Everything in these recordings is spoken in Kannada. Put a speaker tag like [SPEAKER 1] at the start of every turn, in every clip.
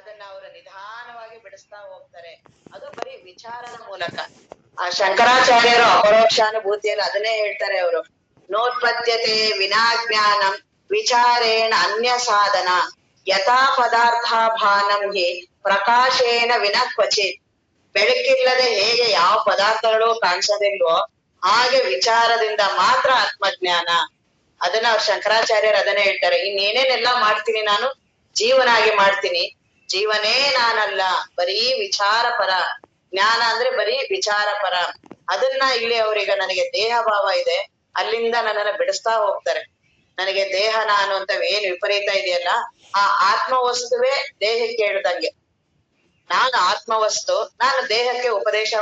[SPEAKER 1] ಅದನ್ನ ಅವರು ನಿಧಾನವಾಗಿ ಬಿಡಿಸ್ತಾ ಹೋಗ್ತಾರೆ. ಅದು ಬರೀ ವಿಚಾರದ ಮೂಲಕ. ಆ ಶಂಕರಾಚಾರ್ಯರು ಅಪರೋಕ್ಷಾನುಭೂತಿಯಲ್ಲಿ ಅದನ್ನೇ ಹೇಳ್ತಾರೆ ಅವರು. ನೋತ್ಪದ್ಯತೆ ವಿನಾಜ್ಞಾನಂ ವಿಚಾರೇಣ ಅನ್ಯ ಸಾಧನ ಯಥಾ ಪದಾರ್ಥ ಭಾನಂ ಹಿ ಪ್ರಕಾಶೇನ ವಿನ ಕ್ವಚಿತ್. ಬೆಳಕಿಲ್ಲದೆ ಹೇಗೆ ಯಾವ ಪದಾರ್ಥಗಳು ಕಾಣಿಸೋದಿಲ್ವೋ ಹಾಗೆ ವಿಚಾರದಿಂದ ಮಾತ್ರ ಆತ್ಮಜ್ಞಾನ. ಅದನ್ನ ಅವ್ರ ಶಂಕರಾಚಾರ್ಯರು ಅದನ್ನೇ ಹೇಳ್ತಾರೆ. ಇನ್ನೇನೇನೆಲ್ಲ ಮಾಡ್ತೀನಿ ನಾನು, ಜೀವನಾಗಿ ಮಾಡ್ತೀನಿ, ಜೀವನೇ ನಾನಲ್ಲ, ಬರೀ ವಿಚಾರ ಪರ. ಜ್ಞಾನ ಅಂದ್ರೆ ಬರೀ ವಿಚಾರ ಪರ. ಅದನ್ನ ಇಲ್ಲಿ ಅವ್ರೀಗ ನನಗೆ ದೇಹ ಭಾವ ಇದೆ, ಅಲ್ಲಿಂದ ನನ್ನನ್ನ ಬಿಡಿಸ್ತಾ ಹೋಗ್ತಾರೆ. ನನಗೆ ದೇಹ ನಾನು ಅಂತ ಏನ್ ವಿಪರೀತ ಇದೆಯಲ್ಲ, ಆ ಆತ್ಮವಸ್ತುವೇ ದೇಹಕ್ಕೆ ಹೇಳ್ದಂಗೆ. ನಾನು ಆತ್ಮವಸ್ತು, ನಾನು ದೇಹಕ್ಕೆ ಉಪದೇಶ,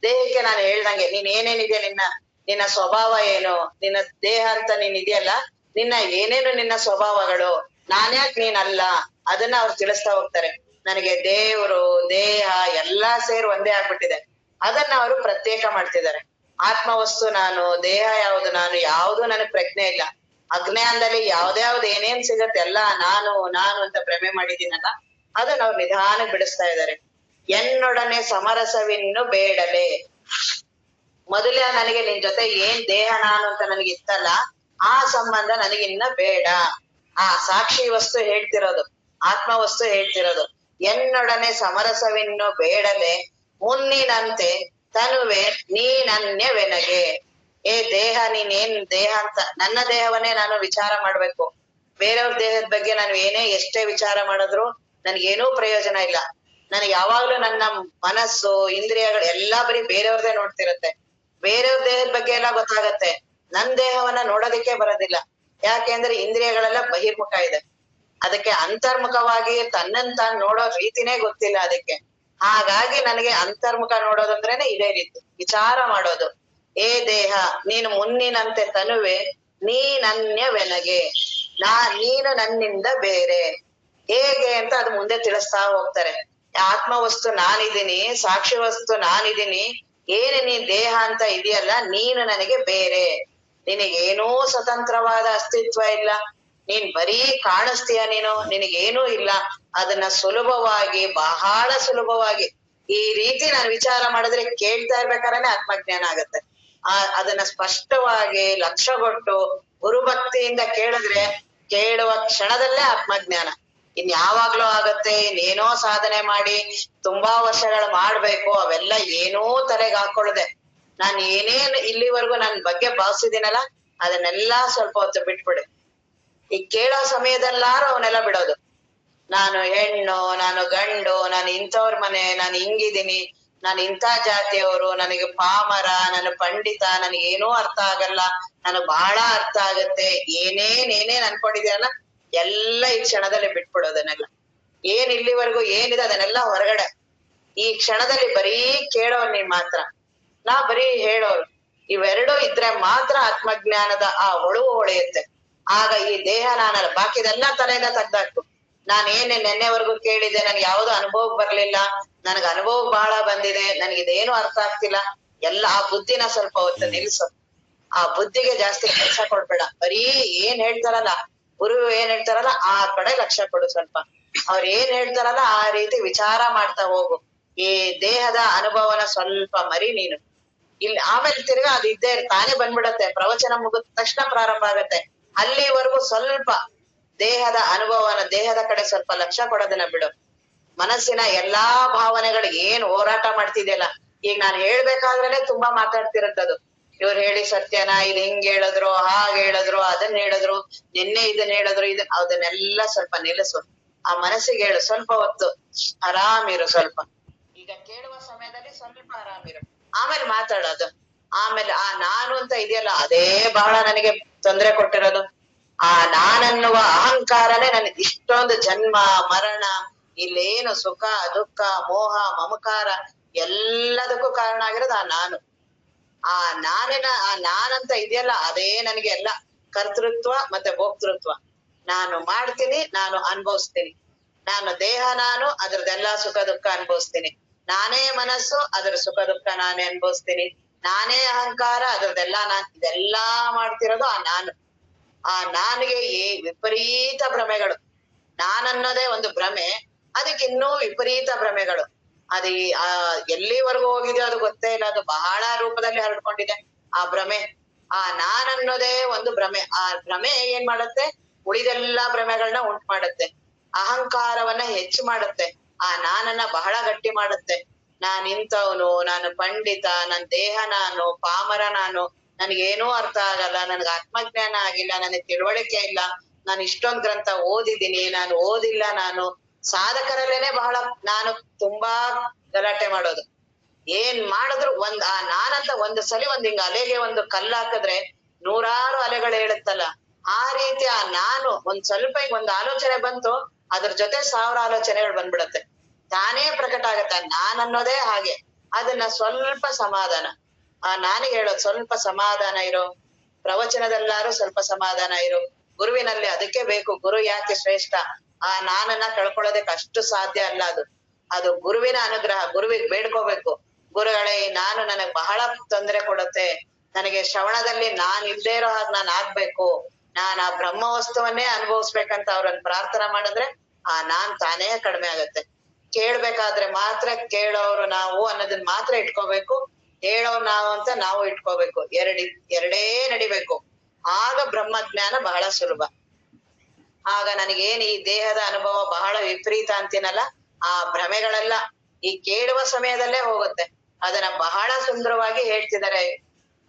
[SPEAKER 1] ದೇಹಕ್ಕೆ ನಾನು ಹೇಳ್ದಂಗೆ ನೀನ್ ಏನೇನಿದೆ ನಿನ್ನ ಸ್ವಭಾವ ಏನು, ನಿನ್ನ ದೇಹ ಅಂತ ನೀನ್ ಇದೆಯಲ್ಲ, ನಿನ್ನ ಏನೇನು ನಿನ್ನ ಸ್ವಭಾವಗಳು, ನಾನ್ಯಾಕ್ ನೀನಲ್ಲ, ಅದನ್ನ ಅವ್ರು ತಿಳಿಸ್ತಾ ಹೋಗ್ತಾರೆ. ನನಗೆ ದೇವ್ರು ದೇಹ ಎಲ್ಲಾ ಸೇರಿ ಒಂದೇ ಆಗ್ಬಿಟ್ಟಿದೆ. ಅದನ್ನ ಅವರು ಪ್ರತ್ಯೇಕ ಮಾಡ್ತಿದ್ದಾರೆ. ಆತ್ಮವಸ್ತು ನಾನು, ದೇಹ ಯಾವುದು ನಾನು, ಯಾವುದು ನನಗ್ ಪ್ರಜ್ಞೆ ಇಲ್ಲ. ಅಜ್ಞಾನದಲ್ಲಿ ಯಾವ್ದ್ಯಾವ್ದು ಏನೇನ್ ಸಿಗತ್ತೆ ಎಲ್ಲ ನಾನು ನಾನು ಅಂತ ಭ್ರಮೆ ಮಾಡಿದ್ದೀನಲ್ಲ, ಅದನ್ನ ಅವ್ರು ನಿಧಾನಕ್ಕೆ ಬಿಡಿಸ್ತಾ ಇದ್ದಾರೆ. ಎನ್ನೊಡನೆ ಸಮರಸವಿನ್ನು ಬೇಡಲೆ. ಮೊದಲೇ ನನಗೆ ನಿನ್ ಜೊತೆ ಏನ್ ದೇಹ ನಾನು ಅಂತ ನನಗೆ ಇತ್ತಲ್ಲ, ಆ ಸಂಬಂಧ ನನಗಿನ್ನ ಬೇಡ. ಆ ಸಾಕ್ಷಿ ವಸ್ತು ಹೇಳ್ತಿರೋದು, ಆತ್ಮವಸ್ತು ಹೇಳ್ತಿರೋದು. ಎನ್ನೊಡನೆ ಸಮರಸವಿನ್ನು ಬೇಡಲೆ ಮುನ್ನಿನಂತೆ ತನುವೆ ನೀನನ್ಯವೆನಗೆ. ಏ ದೇಹ, ನೀನೇನ್ ದೇಹ ಅಂತ, ನನ್ನ ದೇಹವನ್ನೇ ನಾನು ವಿಚಾರ ಮಾಡ್ಬೇಕು. ಬೇರೆಯವ್ರ ದೇಹದ ಬಗ್ಗೆ ನಾನು ಎಷ್ಟೇ ವಿಚಾರ ಮಾಡಿದ್ರು ನನ್ಗೇನೂ ಪ್ರಯೋಜನ ಇಲ್ಲ. ನನಗೆ ಯಾವಾಗ್ಲೂ ನನ್ನ ಮನಸ್ಸು ಇಂದ್ರಿಯಗಳು ಎಲ್ಲಾ ಬರೀ ಬೇರೆಯವ್ರದೇ ನೋಡ್ತಿರತ್ತೆ. ಬೇರೆಯವ್ರ ದೇಹದ ಬಗ್ಗೆ ಎಲ್ಲ ಗೊತ್ತಾಗತ್ತೆ, ನನ್ ದೇಹವನ್ನ ನೋಡೋದಿಕ್ಕೆ ಬರೋದಿಲ್ಲ. ಯಾಕೆಂದ್ರೆ ಇಂದ್ರಿಯಗಳೆಲ್ಲ ಬಹಿರ್ಮುಖ ಇದೆ. ಅದಕ್ಕೆ ಅಂತರ್ಮುಖವಾಗಿ ತನ್ನನ್ ತಾನ್ ನೋಡೋ ರೀತಿನೇ ಗೊತ್ತಿಲ್ಲ ಅದಕ್ಕೆ. ಹಾಗಾಗಿ ನನಗೆ ಅಂತರ್ಮುಖ ನೋಡೋದಂದ್ರೇನೆ ಇದೇ ರೀತಿ ವಿಚಾರ ಮಾಡೋದು. ಏ ದೇಹ, ನೀನು ಮುನ್ನಿನಂತೆ ತನುವೆ ನೀನನ್ಯವೆನಗೆ. ನೀನು ನನ್ನಿಂದ ಬೇರೆ. ಹೇಗೆ ಅಂತ ಅದು ಮುಂದೆ ತಿಳಿಸ್ತಾ ಹೋಗ್ತಾರೆ. ಆತ್ಮವಸ್ತು ನಾನಿದ್ದೀನಿ, ಸಾಕ್ಷಿ ವಸ್ತು ನಾನಿದ್ದೀನಿ, ಏನು ನೀನ್ ದೇಹ ಅಂತ ಇದೆಯಲ್ಲ, ನೀನು ನನಗೆ ಬೇರೆ. ನಿನಗೇನೂ ಸ್ವತಂತ್ರವಾದ ಅಸ್ತಿತ್ವ ಇಲ್ಲ. ನೀನ್ ಬರೀ ಕಾಣಿಸ್ತೀಯ, ನಿನಗೇನೂ ಇಲ್ಲ. ಅದನ್ನ ಸುಲಭವಾಗಿ, ಬಹಳ ಸುಲಭವಾಗಿ ಈ ರೀತಿ ನಾನು ವಿಚಾರ ಮಾಡಿದ್ರೆ ಕೇಳ್ತಾ ಇರ್ಬೇಕಾದ್ರೆ ಆತ್ಮಜ್ಞಾನ ಆಗತ್ತೆ. ಅದನ್ನ ಸ್ಪಷ್ಟವಾಗಿ ಲಕ್ಷ್ಯಗೊಟ್ಟು ಗುರುಭಕ್ತಿಯಿಂದ ಕೇಳಿದ್ರೆ ಕೇಳುವ ಕ್ಷಣದಲ್ಲೇ ಆತ್ಮಜ್ಞಾನ. ಇನ್ ಯಾವಾಗ್ಲೂ ಆಗತ್ತೆ, ಇನ್ನೇನೋ ಸಾಧನೆ ಮಾಡಿ ತುಂಬಾ ವರ್ಷಗಳು ಮಾಡ್ಬೇಕು, ಅವೆಲ್ಲ ಏನೂ ತಲೆಗೆ ಹಾಕೊಳ್ದೆ ನಾನ್ ಏನೇನ್ ಇಲ್ಲಿವರೆಗೂ ನನ್ ಬಗ್ಗೆ ಭಾವಿಸಿದ್ದೀನಲ್ಲ ಅದನ್ನೆಲ್ಲಾ ಸ್ವಲ್ಪ ಹೊತ್ತು ಬಿಟ್ಬಿಡು. ಈ ಕೇಳೋ ಸಮಯದಲ್ಲಾರು ಅವನ್ನೆಲ್ಲ ಬಿಡೋದು. ನಾನು ಹೆಣ್ಣು, ನಾನು ಗಂಡು, ನಾನು ಇಂಥವ್ರ ಮನೆ, ನಾನು ಹಿಂಗಿದ್ದೀನಿ, ನಾನು ಇಂಥ ಜಾತಿಯವರು, ನನಗೆ ಪಾಮರ, ನಾನು ಪಂಡಿತ, ನನಗೇನೂ ಅರ್ಥ ಆಗಲ್ಲ, ನನಗ್ ಬಹಳ ಅರ್ಥ ಆಗತ್ತೆ, ಏನೇನ್ ಅನ್ಕೊಂಡಿದ್ದೀರಲ್ಲ ಎಲ್ಲ ಈ ಕ್ಷಣದಲ್ಲಿ ಬಿಟ್ಬಿಡೋದನ್ನೆಲ್ಲ. ಏನ್ ಇಲ್ಲಿವರೆಗೂ ಏನಿದೆ ಅದನ್ನೆಲ್ಲ ಹೊರಗಡೆ. ಈ ಕ್ಷಣದಲ್ಲಿ ಬರೀ ಕೇಳೋರ್ ನೀನ್ ಮಾತ್ರ, ನಾ ಬರೀ ಹೇಳೋರು. ಇವೆರಡೂ ಇದ್ರೆ ಮಾತ್ರ ಆತ್ಮಜ್ಞಾನದ ಆ ಹೊಳುವು ಹೊಳೆಯುತ್ತೆ. ಆಗ ಈ ದೇಹ ನಾನಲ್ಲ, ಬಾಕಿದೆಲ್ಲ ತಲೆಯಿಂದ ತೆಗ್ದಾಕ್ತು. ನಾನೇನೇ ನೆನ್ನೆವರೆಗೂ ಕೇಳಿದೆ, ನನ್ಗೆ ಯಾವ್ದು ಅನುಭವಕ್ ಬರ್ಲಿಲ್ಲ, ನನ್ಗ ಅನುಭವ ಬಹಳ ಬಂದಿದೆ, ನನ್ಗಿದೇನು ಅರ್ಥ ಆಗ್ತಿಲ್ಲ, ಎಲ್ಲ ಆ ಬುದ್ಧಿನ ಸ್ವಲ್ಪ ಹೊತ್ತು ನಿಲ್ಸು. ಆ ಬುದ್ಧಿಗೆ ಜಾಸ್ತಿ ಕೆಲಸ ಕೊಡ್ಬೇಡ. ಬರೀ ಏನ್ ಹೇಳ್ತಾರಲ್ಲ ಗುರು, ಏನ್ ಹೇಳ್ತಾರಲ್ಲ ಆ ಕಡೆ ಲಕ್ಷ್ಯ ಕೊಡು. ಸ್ವಲ್ಪ ಅವ್ರ ಏನ್ ಹೇಳ್ತಾರಲ್ಲ ಆ ರೀತಿ ವಿಚಾರ ಮಾಡ್ತಾ ಹೋಗು. ಈ ದೇಹದ ಅನುಭವನ ಸ್ವಲ್ಪ ಮರಿ ನೀನು. ಇಲ್ಲಿ ಆಮೇಲೆ ತಿರ್ಗಾ ಅದು ಇದ್ದೇ ತಾನೇ ಬಂದ್ಬಿಡತ್ತೆ. ಪ್ರವಚನ ಮುಗಿದ ತಕ್ಷಣ ಪ್ರಾರಂಭ ಆಗತ್ತೆ. ಅಲ್ಲಿವರೆಗೂ ಸ್ವಲ್ಪ ದೇಹದ ಅನುಭವನ, ದೇಹದ ಕಡೆ ಸ್ವಲ್ಪ ಲಕ್ಷ್ಯ ಕೊಡೋದನ್ನ ಬಿಡು. ಮನಸ್ಸಿನ ಎಲ್ಲಾ ಭಾವನೆಗಳು ಏನ್ ಹೋರಾಟ ಮಾಡ್ತಿದ್ಯಲ್ಲ, ಈಗ ನಾನ್ ಹೇಳ್ಬೇಕಾದ್ರೇನೆ ತುಂಬಾ ಮಾತಾಡ್ತಿರತ್ತದು. ಇವ್ರು ಹೇಳಿ ಸತ್ಯನಾ, ಇದು ಹಿಂಗ್ ಹೇಳಿದ್ರು, ಹಾಗ್ ಹೇಳಿದ್ರು, ಅದನ್ನ ಹೇಳಿದ್ರು, ನಿನ್ನೆ ಇದನ್ನ ಹೇಳಿದ್ರು, ಅದನ್ನೆಲ್ಲ ಸ್ವಲ್ಪ ನಿಲ್ಲಿಸು. ಆ ಮನಸ್ಸಿಗೆ ಹೇಳು, ಸ್ವಲ್ಪ ಹೊತ್ತು ಆರಾಮಿರು. ಸ್ವಲ್ಪ ಈಗ ಕೇಳುವ ಸಮಯದಲ್ಲಿ ಸ್ವಲ್ಪ ಆರಾಮಿರು, ಆಮೇಲೆ ಮಾತಾಡೋದು. ಆಮೇಲೆ ಆ ನಾನು ಅಂತ ಇದೆಯಲ್ಲ ಅದೇ ಬಹಳ ನನಗೆ ತೊಂದರೆ ಕೊಟ್ಟಿರೋದು. ಆ ನಾನನ್ನುವ ಅಹಂಕಾರನೇ ನನಗೆ ಇಷ್ಟೊಂದು ಜನ್ಮ ಮರಣ, ಇಲ್ಲೇನು ಸುಖ ದುಃಖ ಮೋಹ ಮಮಕಾರ ಎಲ್ಲದಕ್ಕೂ ಕಾರಣ ಆಗಿರೋದು ಆ ನಾನು. ಆ ನಾನಂತ ಇದೆಯಲ್ಲ ಅದೇ ನನಗೆ ಎಲ್ಲ ಕರ್ತೃತ್ವ ಮತ್ತೆ ಭೋಕ್ತೃತ್ವ. ನಾನು ಮಾಡ್ತೀನಿ, ನಾನು ಅನುಭವಿಸ್ತೀನಿ. ನಾನು ದೇಹ, ನಾನು ಅದ್ರದ್ದೆಲ್ಲಾ ಸುಖ ದುಃಖ ಅನುಭವಿಸ್ತೀನಿ. ನಾನೇ ಮನಸ್ಸು, ಅದ್ರ ಸುಖ ದುಃಖ ನಾನೇ ಅನುಭವಿಸ್ತೀನಿ. ನಾನೇ ಅಹಂಕಾರ, ಅದ್ರದ್ದೆಲ್ಲಾ ಇದೆಲ್ಲಾ ಮಾಡ್ತಿರೋದು ಆ ನಾನು. ಆ ನನಗೆ ವಿಪರೀತ ಭ್ರಮೆಗಳು. ನಾನನ್ನೋದೇ ಒಂದು ಭ್ರಮೆ. ಅದಕ್ಕೆ ಇನ್ನೂ ವಿಪರೀತ ಭ್ರಮೆಗಳು. ಅದು ಎಲ್ಲಿವರೆಗೂ ಹೋಗಿದೆಯೋ ಅದು ಗೊತ್ತೇ ಇಲ್ಲ. ಅದು ಬಹಳ ರೂಪದಲ್ಲಿ ಹರಡ್ಕೊಂಡಿದೆ ಆ ಭ್ರಮೆ. ಆ ನಾನನ್ನೋದೇ ಒಂದು ಭ್ರಮೆ. ಆ ಭ್ರಮೆ ಏನ್ ಮಾಡುತ್ತೆ, ಉಳಿದೆಲ್ಲಾ ಭ್ರಮೆಗಳನ್ನ ಉಂಟು ಮಾಡುತ್ತೆ. ಅಹಂಕಾರವನ್ನ ಹೆಚ್ಚು ಮಾಡುತ್ತೆ. ಆ ನಾನನ್ನ ಬಹಳ ಗಟ್ಟಿ ಮಾಡುತ್ತೆ. ನಾನ್ ಇಂಥವನು, ನಾನು ಪಂಡಿತ, ನನ್ ದೇಹ ನಾನು, ಪಾಮರ ನಾನು, ನನ್ಗೇನೂ ಅರ್ಥ ಆಗಲ್ಲ, ನನ್ಗೆ ಆತ್ಮಜ್ಞಾನ ಆಗಿಲ್ಲ, ನನಗೆ ತಿಳುವಳಿಕೆ ಇಲ್ಲ, ನಾನು ಇಷ್ಟೊಂದ್ ಗ್ರಂಥ ಓದಿದೀನಿ, ನಾನು ಓದಿಲ್ಲ, ನಾನು ಸಾಧಕರಲ್ಲೇನೆ ಬಹಳ ನಾನು ತುಂಬಾ ಗಲಾಟೆ ಮಾಡೋದು. ಏನ್ ಮಾಡಿದ್ರು ಆ ನಾನಂತ ಒಂದ್ ಸಲಿ ಹಿಂಗ ಅಲೆಗೆ ಒಂದು ಕಲ್ಲು ಹಾಕಿದ್ರೆ ನೂರಾರು ಅಲೆಗಳು ಹೇಳುತ್ತಲ್ಲ, ಆ ರೀತಿ ಆ ನಾನು ಸ್ವಲ್ಪ ಒಂದ್ ಆಲೋಚನೆ ಬಂತು, ಅದ್ರ ಜೊತೆ 1000 ಆಲೋಚನೆಗಳು ಬಂದ್ಬಿಡತ್ತೆ, ತಾನೇ ಪ್ರಕಟ ಆಗತ್ತೆ. ನಾನ್ ಅನ್ನೋದೇ ಹಾಗೆ. ಅದನ್ನ ಸ್ವಲ್ಪ ಸಮಾಧಾನ, ಆ ನಾನಿಗೆ ಹೇಳೋದು ಸ್ವಲ್ಪ ಸಮಾಧಾನ ಇರೋ, ಪ್ರವಚನದಲ್ಲಾರು ಸ್ವಲ್ಪ ಸಮಾಧಾನ ಇರು, ಗುರುವಿನಲ್ಲಿ ಅದಕ್ಕೆ ಬೇಕು. ಗುರು ಯಾಕೆ ಶ್ರೇಷ್ಠ, ಆ ನಾನನ್ನ ಕಳ್ಕೊಳ್ಳೋದಕ್ಕೆ ಅಷ್ಟು ಸಾಧ್ಯ ಅಲ್ಲ. ಅದು ಗುರುವಿನ ಅನುಗ್ರಹ. ಗುರುವಿಗೆ ಬೇಡ್ಕೋಬೇಕು, ಗುರುಗಳೇ ನಾನು ನನಗ್ ಬಹಳ ತೊಂದರೆ ಕೊಡುತ್ತೆ, ನನಗೆ ಶ್ರವಣದಲ್ಲಿ ನಾನ್ ಇಲ್ದೇ ಇರೋ ಹಾಗೆ ನಾನ್ ಆಗ್ಬೇಕು, ನಾನ್ ಆ ಬ್ರಹ್ಮ ವಸ್ತುವನ್ನೇ ಅನುಭವಿಸ್ಬೇಕಂತ ಅವ್ರನ್ನ ಪ್ರಾರ್ಥನಾ ಮಾಡಿದ್ರೆ ಆ ನಾನ್ ತಾನೇ ಕಡಿಮೆ ಆಗತ್ತೆ. ಕೇಳ್ಬೇಕಾದ್ರೆ ಮಾತ್ರ ಕೇಳೋರು ನಾವು ಅನ್ನೋದನ್ನ ಮಾತ್ರ ಇಟ್ಕೋಬೇಕು, ಹೇಳೋರು ನಾವು ಅಂತ ನಾವು ಇಟ್ಕೋಬೇಕು. ಎರಡೇ ನಡಿಬೇಕು. ಆಗ ಬ್ರಹ್ಮಜ್ಞಾನ ಬಹಳ ಸುಲಭ. ಆಗ ನನಗೇನ್ ಈ ದೇಹದ ಅನುಭವ ಬಹಳ ವಿಪರೀತ ಅಂತೀನಲ್ಲ, ಆ ಭ್ರಮೆಗಳೆಲ್ಲ ಈ ಕೇಳುವ ಸಮಯದಲ್ಲೇ ಹೋಗುತ್ತೆ. ಅದನ್ನ ಬಹಳ ಸುಂದರವಾಗಿ ಹೇಳ್ತಿದ್ದಾರೆ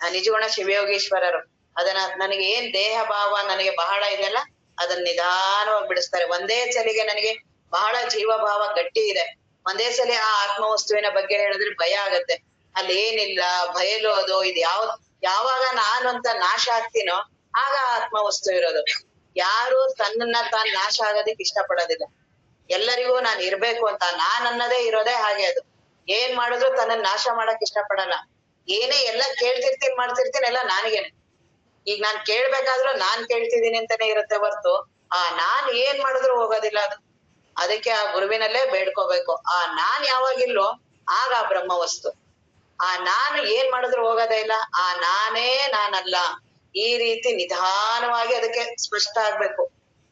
[SPEAKER 1] ನಿಜಗುಣ ಶಿವಯೋಗೀಶ್ವರರು. ಅದನ್ನ ನನಗೆ ಏನ್ ದೇಹ ಭಾವ ನನಗೆ ಬಹಳ ಇದೆಯಲ್ಲ, ಅದನ್ನ ನಿಧಾನವಾಗಿ ಬಿಡಿಸ್ತಾರೆ. ಒಂದೇ ಸಲಿಗೆ ನನಗೆ ಬಹಳ ಜೀವ ಭಾವ ಗಟ್ಟಿ ಇದೆ, ಒಂದೇ ಸಲಿ ಆ ಆತ್ಮವಸ್ತುವಿನ ಬಗ್ಗೆ ಹೇಳಿದ್ರೆ ಭಯ ಆಗತ್ತೆ. ಅಲ್ಲಿ ಏನಿಲ್ಲ, ಬಯಲೋದು, ಇದು ಯಾವಾಗ ನಾನು ಅಂತ ನಾಶ ಆಗ್ತೀನೋ ಆಗ ಆತ್ಮವಸ್ತು ಇರೋದು. ಯಾರು ತನ್ನನ್ನ ತಾನ್ ನಾಶ ಆಗೋದಿಕ್ ಇಷ್ಟ ಪಡೋದಿಲ್ಲ. ಎಲ್ಲರಿಗೂ ನಾನ್ ಇರ್ಬೇಕು ಅಂತ ನಾನ್ ಅನ್ನೋದೇ ಇರೋದೇ ಹಾಗೆ. ಅದು ಏನ್ ಮಾಡಿದ್ರು ತನ್ನನ್ನ ನಾಶ ಮಾಡಕ್ ಇಷ್ಟ ಪಡಲ್ಲ. ಏನೇ ಎಲ್ಲ ಕೇಳ್ತಿರ್ತೀನಿ ಮಾಡ್ತಿರ್ತೀನಿ ಎಲ್ಲ ನಾನಿಗೇನೆ. ಈಗ ನಾನ್ ಕೇಳ್ಬೇಕಾದ್ರೂ ನಾನ್ ಕೇಳ್ತಿದೀನಿ ಅಂತಾನೆ ಇರುತ್ತೆ ಹೊರ್ತು ಆ ನಾನ್ ಏನ್ ಮಾಡಿದ್ರು ಹೋಗೋದಿಲ್ಲ ಅದು. ಅದಕ್ಕೆ ಆ ಗುರುವಿನಲ್ಲೇ ಬೇಡ್ಕೋಬೇಕು. ಆ ನಾನ್ ಯಾವಾಗಿಲ್ವೋ ಆಗ ಆ ಬ್ರಹ್ಮ ವಸ್ತು. ಆ ನಾನು ಏನ್ ಮಾಡಿದ್ರು ಹೋಗೋದೇ ಇಲ್ಲ. ಆ ನಾನೇ ನಾನಲ್ಲ. ಈ ರೀತಿ ನಿಧಾನವಾಗಿ ಅದಕ್ಕೆ ಸ್ಪಷ್ಟ ಆಗ್ಬೇಕು.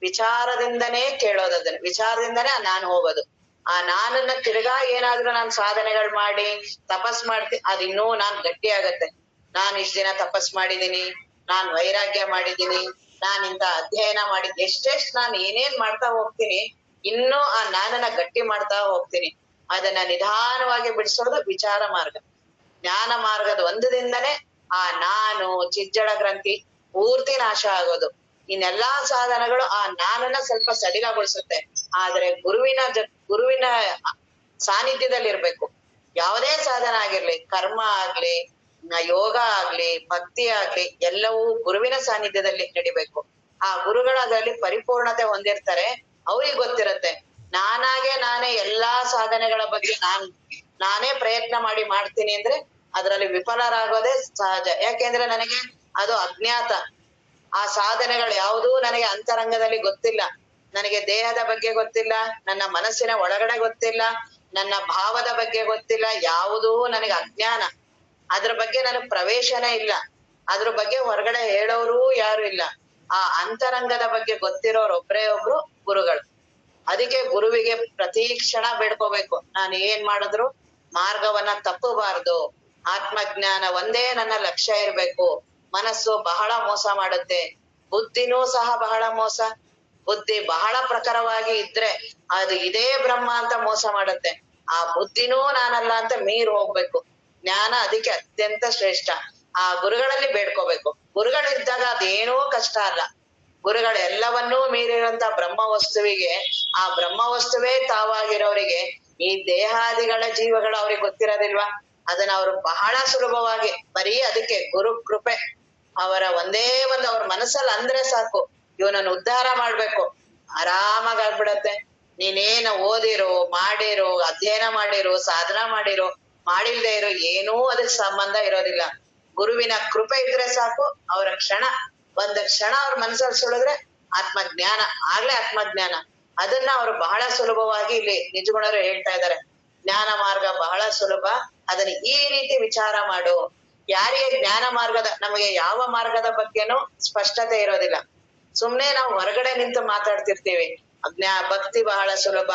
[SPEAKER 1] ವಿಚಾರದಿಂದನೇ ಕೇಳೋದು, ಅದನ್ನ ವಿಚಾರದಿಂದನೇ ನಾನು ಹೋಗೋದು. ಆ ನಾನನ್ನ ತಿರ್ಗಾ ಏನಾದ್ರೂ ನಾನ್ ಸಾಧನೆಗಳು ಮಾಡಿ ತಪಸ್ ಮಾಡ್ತೀನಿ, ಅದಿನ್ನೂ ನಾನ್ ಗಟ್ಟಿ ಆಗತ್ತೆ. ನಾನ್ ಇಷ್ಟ ದಿನ ತಪಸ್ ಮಾಡಿದೀನಿ, ನಾನ್ ವೈರಾಗ್ಯ ಮಾಡಿದೀನಿ, ನಾನ್ ಇಂತ ಅಧ್ಯಯನ ಮಾಡಿದ್ ಎಷ್ಟೆಷ್ಟ್ ನಾನ್ ಏನೇನ್ ಮಾಡ್ತಾ ಹೋಗ್ತೀನಿ, ಇನ್ನೂ ಆ ನಾನನ್ನ ಗಟ್ಟಿ ಮಾಡ್ತಾ ಹೋಗ್ತೀನಿ. ಅದನ್ನ ನಿಧಾನವಾಗಿ ಬಿಡಿಸೋದು ವಿಚಾರ ಮಾರ್ಗ. ಜ್ಞಾನ ಮಾರ್ಗದ ಒಂದದಿಂದನೇ ಆ ನಾನು ಚಿಜ್ಜಡ ಗ್ರಂಥಿ ಪೂರ್ತಿ ನಾಶ ಆಗೋದು. ಇನ್ನೆಲ್ಲಾ ಸಾಧನಗಳು ಆ ನಾನನ್ನ ಸ್ವಲ್ಪ ಸಡಿಲಗೊಳಿಸುತ್ತೆ. ಆದ್ರೆ ಗುರುವಿನ ಸಾನ್ನಿಧ್ಯದಲ್ಲಿ ಇರ್ಬೇಕು. ಯಾವುದೇ ಸಾಧನ ಆಗಿರ್ಲಿ, ಕರ್ಮ ಆಗ್ಲಿ, ಯೋಗ ಆಗ್ಲಿ, ಭಕ್ತಿ ಆಗ್ಲಿ, ಎಲ್ಲವೂ ಗುರುವಿನ ಸಾನ್ನಿಧ್ಯದಲ್ಲಿ ನಡಿಬೇಕು. ಆ ಗುರುಗಳು ಅದರಲ್ಲಿ ಪರಿಪೂರ್ಣತೆ ಹೊಂದಿರ್ತಾರೆ. ಅವ್ರಿಗೆ ಗೊತ್ತಿರತ್ತೆ ನಾನೇ ಎಲ್ಲಾ ಸಾಧನೆಗಳ ಬಗ್ಗೆ ನಾನೇ ಪ್ರಯತ್ನ ಮಾಡ್ತೀನಿ ಅಂದ್ರೆ ಅದ್ರಲ್ಲಿ ವಿಫಲರಾಗೋದೇ ಸಹಜ. ಯಾಕೆಂದ್ರೆ ನನಗೆ ಅದು ಅಜ್ಞಾತ. ಆ ಸಾಧನೆಗಳು ಯಾವುದೂ ನನಗೆ ಅಂತರಂಗದಲ್ಲಿ ಗೊತ್ತಿಲ್ಲ. ನನಗೆ ದೇಹದ ಬಗ್ಗೆ ಗೊತ್ತಿಲ್ಲ, ನನ್ನ ಮನಸ್ಸಿನ ಒಳಗಡೆ ಗೊತ್ತಿಲ್ಲ, ನನ್ನ ಭಾವದ ಬಗ್ಗೆ ಗೊತ್ತಿಲ್ಲ, ಯಾವುದೂ ನನಗೆ ಅಜ್ಞಾನ. ಅದ್ರ ಬಗ್ಗೆ ನನಗ್ ಪ್ರವೇಶನೇ ಇಲ್ಲ. ಅದ್ರ ಬಗ್ಗೆ ಹೊರಗಡೆ ಹೇಳೋರೂ ಯಾರು ಇಲ್ಲ. ಆ ಅಂತರಂಗದ ಬಗ್ಗೆ ಗೊತ್ತಿರೋರು ಒಬ್ರೇ ಒಬ್ರು ಗುರುಗಳು. ಅದಕ್ಕೆ ಗುರುವಿಗೆ ಪ್ರತಿ ಕ್ಷಣ ಬೇಡ್ಕೋಬೇಕು, ನಾನು ಏನ್ ಮಾಡಿದ್ರು ಮಾರ್ಗವನ್ನ ತಪ್ಪಬಾರ್ದು, ಆತ್ಮಜ್ಞಾನ ಒಂದೇ ನನ್ನ ಲಕ್ಷ್ಯ ಇರ್ಬೇಕು. ಮನಸ್ಸು ಬಹಳ ಮೋಸ ಮಾಡುತ್ತೆ, ಬುದ್ಧಿನೂ ಸಹ ಬಹಳ ಮೋಸ. ಬುದ್ಧಿ ಬಹಳ ಪ್ರಖರವಾಗಿ ಇದ್ರೆ ಅದು ಇದೇ ಬ್ರಹ್ಮ ಅಂತ ಮೋಸ ಮಾಡುತ್ತೆ. ಆ ಬುದ್ಧಿನೂ ನಾನಲ್ಲ ಅಂತ ಮೀರ್ ಹೋಗ್ಬೇಕು. ಜ್ಞಾನ ಅದಕ್ಕೆ ಅತ್ಯಂತ ಶ್ರೇಷ್ಠ. ಆ ಗುರುಗಳಲ್ಲಿ ಬೇಡ್ಕೋಬೇಕು. ಗುರುಗಳಿದ್ದಾಗ ಅದೇನೂ ಕಷ್ಟ ಅಲ್ಲ. ಗುರುಗಳು ಎಲ್ಲವನ್ನೂ ಮೀರಿರುವಂತ ಬ್ರಹ್ಮ ವಸ್ತುವಿಗೆ, ಆ ಬ್ರಹ್ಮ ವಸ್ತುವೇ ತಾವಾಗಿರೋರಿಗೆ ಈ ದೇಹಾದಿಗಳ ಜೀವಗಳು ಅವ್ರಿಗೆ ಗೊತ್ತಿರೋದಿಲ್ವಾ? ಅದನ್ನ ಅವರು ಬಹಳ ಸುಲಭವಾಗಿ, ಬರೀ ಅದಕ್ಕೆ ಗುರು ಕೃಪೆ ಅವರ ಒಂದೇ ಅವ್ರ ಮನಸ್ಸಲ್ಲಿ ಅಂದ್ರೆ ಸಾಕು, ಇವನನ್ನು ಉದ್ಧಾರ ಮಾಡ್ಬೇಕು, ಆರಾಮಾಗ್ ಆಗ್ಬಿಡತ್ತೆ. ನೀನೇನು ಓದಿರೋ, ಮಾಡಿರೋ, ಅಧ್ಯಯನ ಮಾಡಿರೋ, ಸಾಧನ ಮಾಡಿರೋ, ಮಾಡಿಲ್ದೇ ಇರೋ, ಏನೂ ಅದಕ್ಕೆ ಸಂಬಂಧ ಇರೋದಿಲ್ಲ. ಗುರುವಿನ ಕೃಪೆ ಇದ್ರೆ ಸಾಕು. ಅವರ ಒಂದ್ ಕ್ಷಣ ಅವ್ರ ಮನಸ್ಸಲ್ಲಿ ಸುಳಿದ್ರೆ ಆತ್ಮಜ್ಞಾನ, ಆಗ್ಲೇ ಆತ್ಮಜ್ಞಾನ. ಅದನ್ನ ಅವರು ಬಹಳ ಸುಲಭವಾಗಿ ಇಲ್ಲಿ ನಿಜಗುಣರು ಹೇಳ್ತಾ ಇದ್ದಾರೆ. ಜ್ಞಾನ ಮಾರ್ಗ ಬಹಳ ಸುಲಭ, ಅದನ್ನ ಈ ರೀತಿ ವಿಚಾರ ಮಾಡು. ಯಾರಿಗೆ ಜ್ಞಾನ ಮಾರ್ಗದ, ನಮಗೆ ಯಾವ ಮಾರ್ಗದ ಬಗ್ಗೆನೂ ಸ್ಪಷ್ಟತೆ ಇರೋದಿಲ್ಲ. ಸುಮ್ನೆ ನಾವು ಹೊರಗಡೆ ನಿಂತು ಮಾತಾಡ್ತಿರ್ತೀವಿ. ಭಕ್ತಿ ಬಹಳ ಸುಲಭ,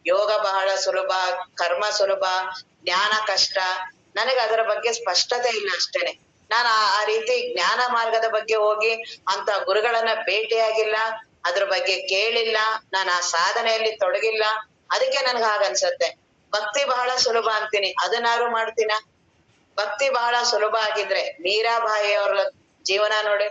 [SPEAKER 1] ಯೋಗ ಬಹಳ ಸುಲಭ, ಕರ್ಮ ಸುಲಭ, ಜ್ಞಾನ ಕಷ್ಟ. ನನಗೆ ಅದರ ಬಗ್ಗೆ ಸ್ಪಷ್ಟತೆ ಇಲ್ಲ ಅಷ್ಟೇನೆ. ನಾನು ಆ ರೀತಿ ಜ್ಞಾನ ಮಾರ್ಗದ ಬಗ್ಗೆ ಹೋಗಿ ಅಂತ ಗುರುಗಳನ್ನ ಭೇಟಿಯಾಗಿಲ್ಲ, ಅದ್ರ ಬಗ್ಗೆ ಕೇಳಿಲ್ಲ, ನಾನು ಆ ಸಾಧನೆಯಲ್ಲಿ ತೊಡಗಿಲ್ಲ. ಅದಕ್ಕೆ ನನ್ಗೆ ಹಾಗನ್ಸತ್ತೆ. ಭಕ್ತಿ ಬಹಳ ಸುಲಭ ಅಂತೀನಿ, ಅದನ್ನಾರು ಮಾಡ್ತೀನ? ಭಕ್ತಿ ಬಹಳ ಸುಲಭ ಆಗಿದ್ರೆ ಮೀರಾಬಾಯಿ ಅವ್ರ ಜೀವನ ನೋಡಿ,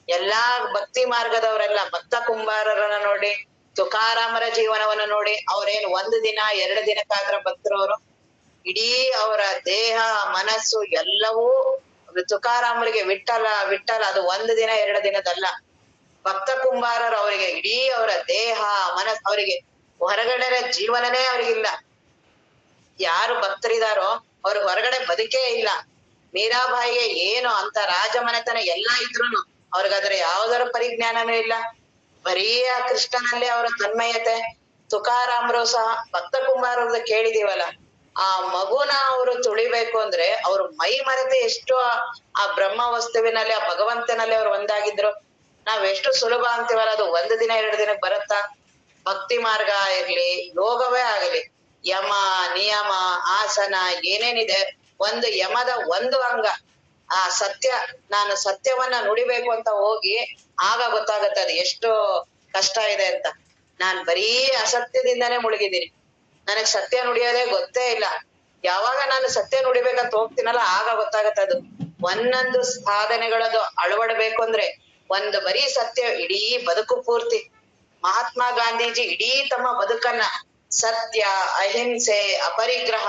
[SPEAKER 1] ಎಲ್ಲಾ ಭಕ್ತಿ ಮಾರ್ಗದವರೆಲ್ಲ, ಭಕ್ತ ಕುಂಬಾರರನ್ನ ನೋಡಿ, ತುಕಾರಾಮರ ಜೀವನವನ್ನ ನೋಡಿ, ಅವ್ರೇನ್ ಒಂದು ದಿನ 2 ದಿನಕ್ಕಾದ್ರ ಭಕ್ತರವರು? ಇಡೀ ಅವರ ದೇಹ ಮನಸ್ಸು ಎಲ್ಲವೂ ತುಕಾರಾಮರಿಗೆ ವಿಠಲ ವಿಠಲ, ಅದು 1 ದಿನ 2 ದಿನದಲ್ಲ. ಭಕ್ತ ಕುಂಬಾರರು ಅವರಿಗೆ ಇಡೀ ಅವರ ದೇಹ ಮನಸ್ಸು, ಅವರಿಗೆ ಹೊರಗಡೆ ಜೀವನನೇ ಅವ್ರಿಗಿಲ್ಲ. ಯಾರು ಭಕ್ತರಿದಾರೋ ಅವ್ರು ಹೊರಗಡೆ ಬದುಕೇ ಇಲ್ಲ. ಮೀರಾಬಾಯಿಗೆ ಏನು ಅಂತ ರಾಜಮನೆತನ ಎಲ್ಲಾ ಇದ್ರುನು ಅವ್ರಿಗಾದ್ರೆ ಯಾವ್ದಾರ ಪರಿಜ್ಞಾನನೂ ಇಲ್ಲ. ಬರೀ ಆ ಕೃಷ್ಣನಲ್ಲೇ ಅವರ ತನ್ಮಯತೆ. ತುಕಾರಾಮರು ಸಹ ಭಕ್ತ ಕುಂಬಾರವ್ರದ್ದು ಕೇಳಿದೀವಲ್ಲ, ಆ ಮಗುನ ಅವರು ತುಳಿಬೇಕು ಅಂದ್ರೆ ಅವ್ರು ಮೈ ಮರೆತೆ ಎಷ್ಟು ಆ ಬ್ರಹ್ಮ ವಸ್ತುವಿನಲ್ಲಿ, ಆ ಭಗವಂತನಲ್ಲಿ ಅವ್ರು ಒಂದಾಗಿದ್ರು. ನಾವ್ ಎಷ್ಟು ಸುಲಭ ಅಂತೀವಲ್ಲ, ಅದು 1 ದಿನ 2 ದಿನಕ್ಕೆ ಬರುತ್ತಾ? ಭಕ್ತಿ ಮಾರ್ಗ ಇರ್ಲಿ, ಯೋಗವೇ ಆಗಲಿ, ಯಮ ನಿಯಮ ಆಸನ ಏನೇನಿದೆ, ಒಂದು ಯಮದ ಒಂದು ಅಂಗ. ಆ ಸತ್ಯ, ನಾನು ಸತ್ಯವನ್ನ ನುಡಿಬೇಕು ಅಂತ ಹೋಗಿ ಆಗ ಗೊತ್ತಾಗತ್ತೆ ಅದು ಎಷ್ಟು ಕಷ್ಟ ಇದೆ ಅಂತ. ನಾನ್ ಬರೀ ಅಸತ್ಯದಿಂದಾನೇ ಮುಳುಗಿದ್ದೀನಿ. ನನಗ್ ಸತ್ಯ ನುಡಿಯೋದೇ ಗೊತ್ತೇ ಇಲ್ಲ. ಯಾವಾಗ ನಾನು ಸತ್ಯ ನುಡಿಬೇಕಂತ ಹೋಗ್ತೀನಲ್ಲ, ಆಗ ಗೊತ್ತಾಗತ್ತೆ ಅದು. ಒಂದೊಂದು ಸಾಧನೆಗಳದು ಅಳವಡ್ಬೇಕು ಅಂದ್ರೆ ಒಂದು ಬರೀ ಸತ್ಯ ಇಡೀ ಬದುಕು ಪೂರ್ತಿ. ಮಹಾತ್ಮ ಗಾಂಧೀಜಿ ಇಡೀ ತಮ್ಮ ಬದುಕನ್ನ ಸತ್ಯ, ಅಹಿಂಸೆ, ಅಪರಿಗ್ರಹ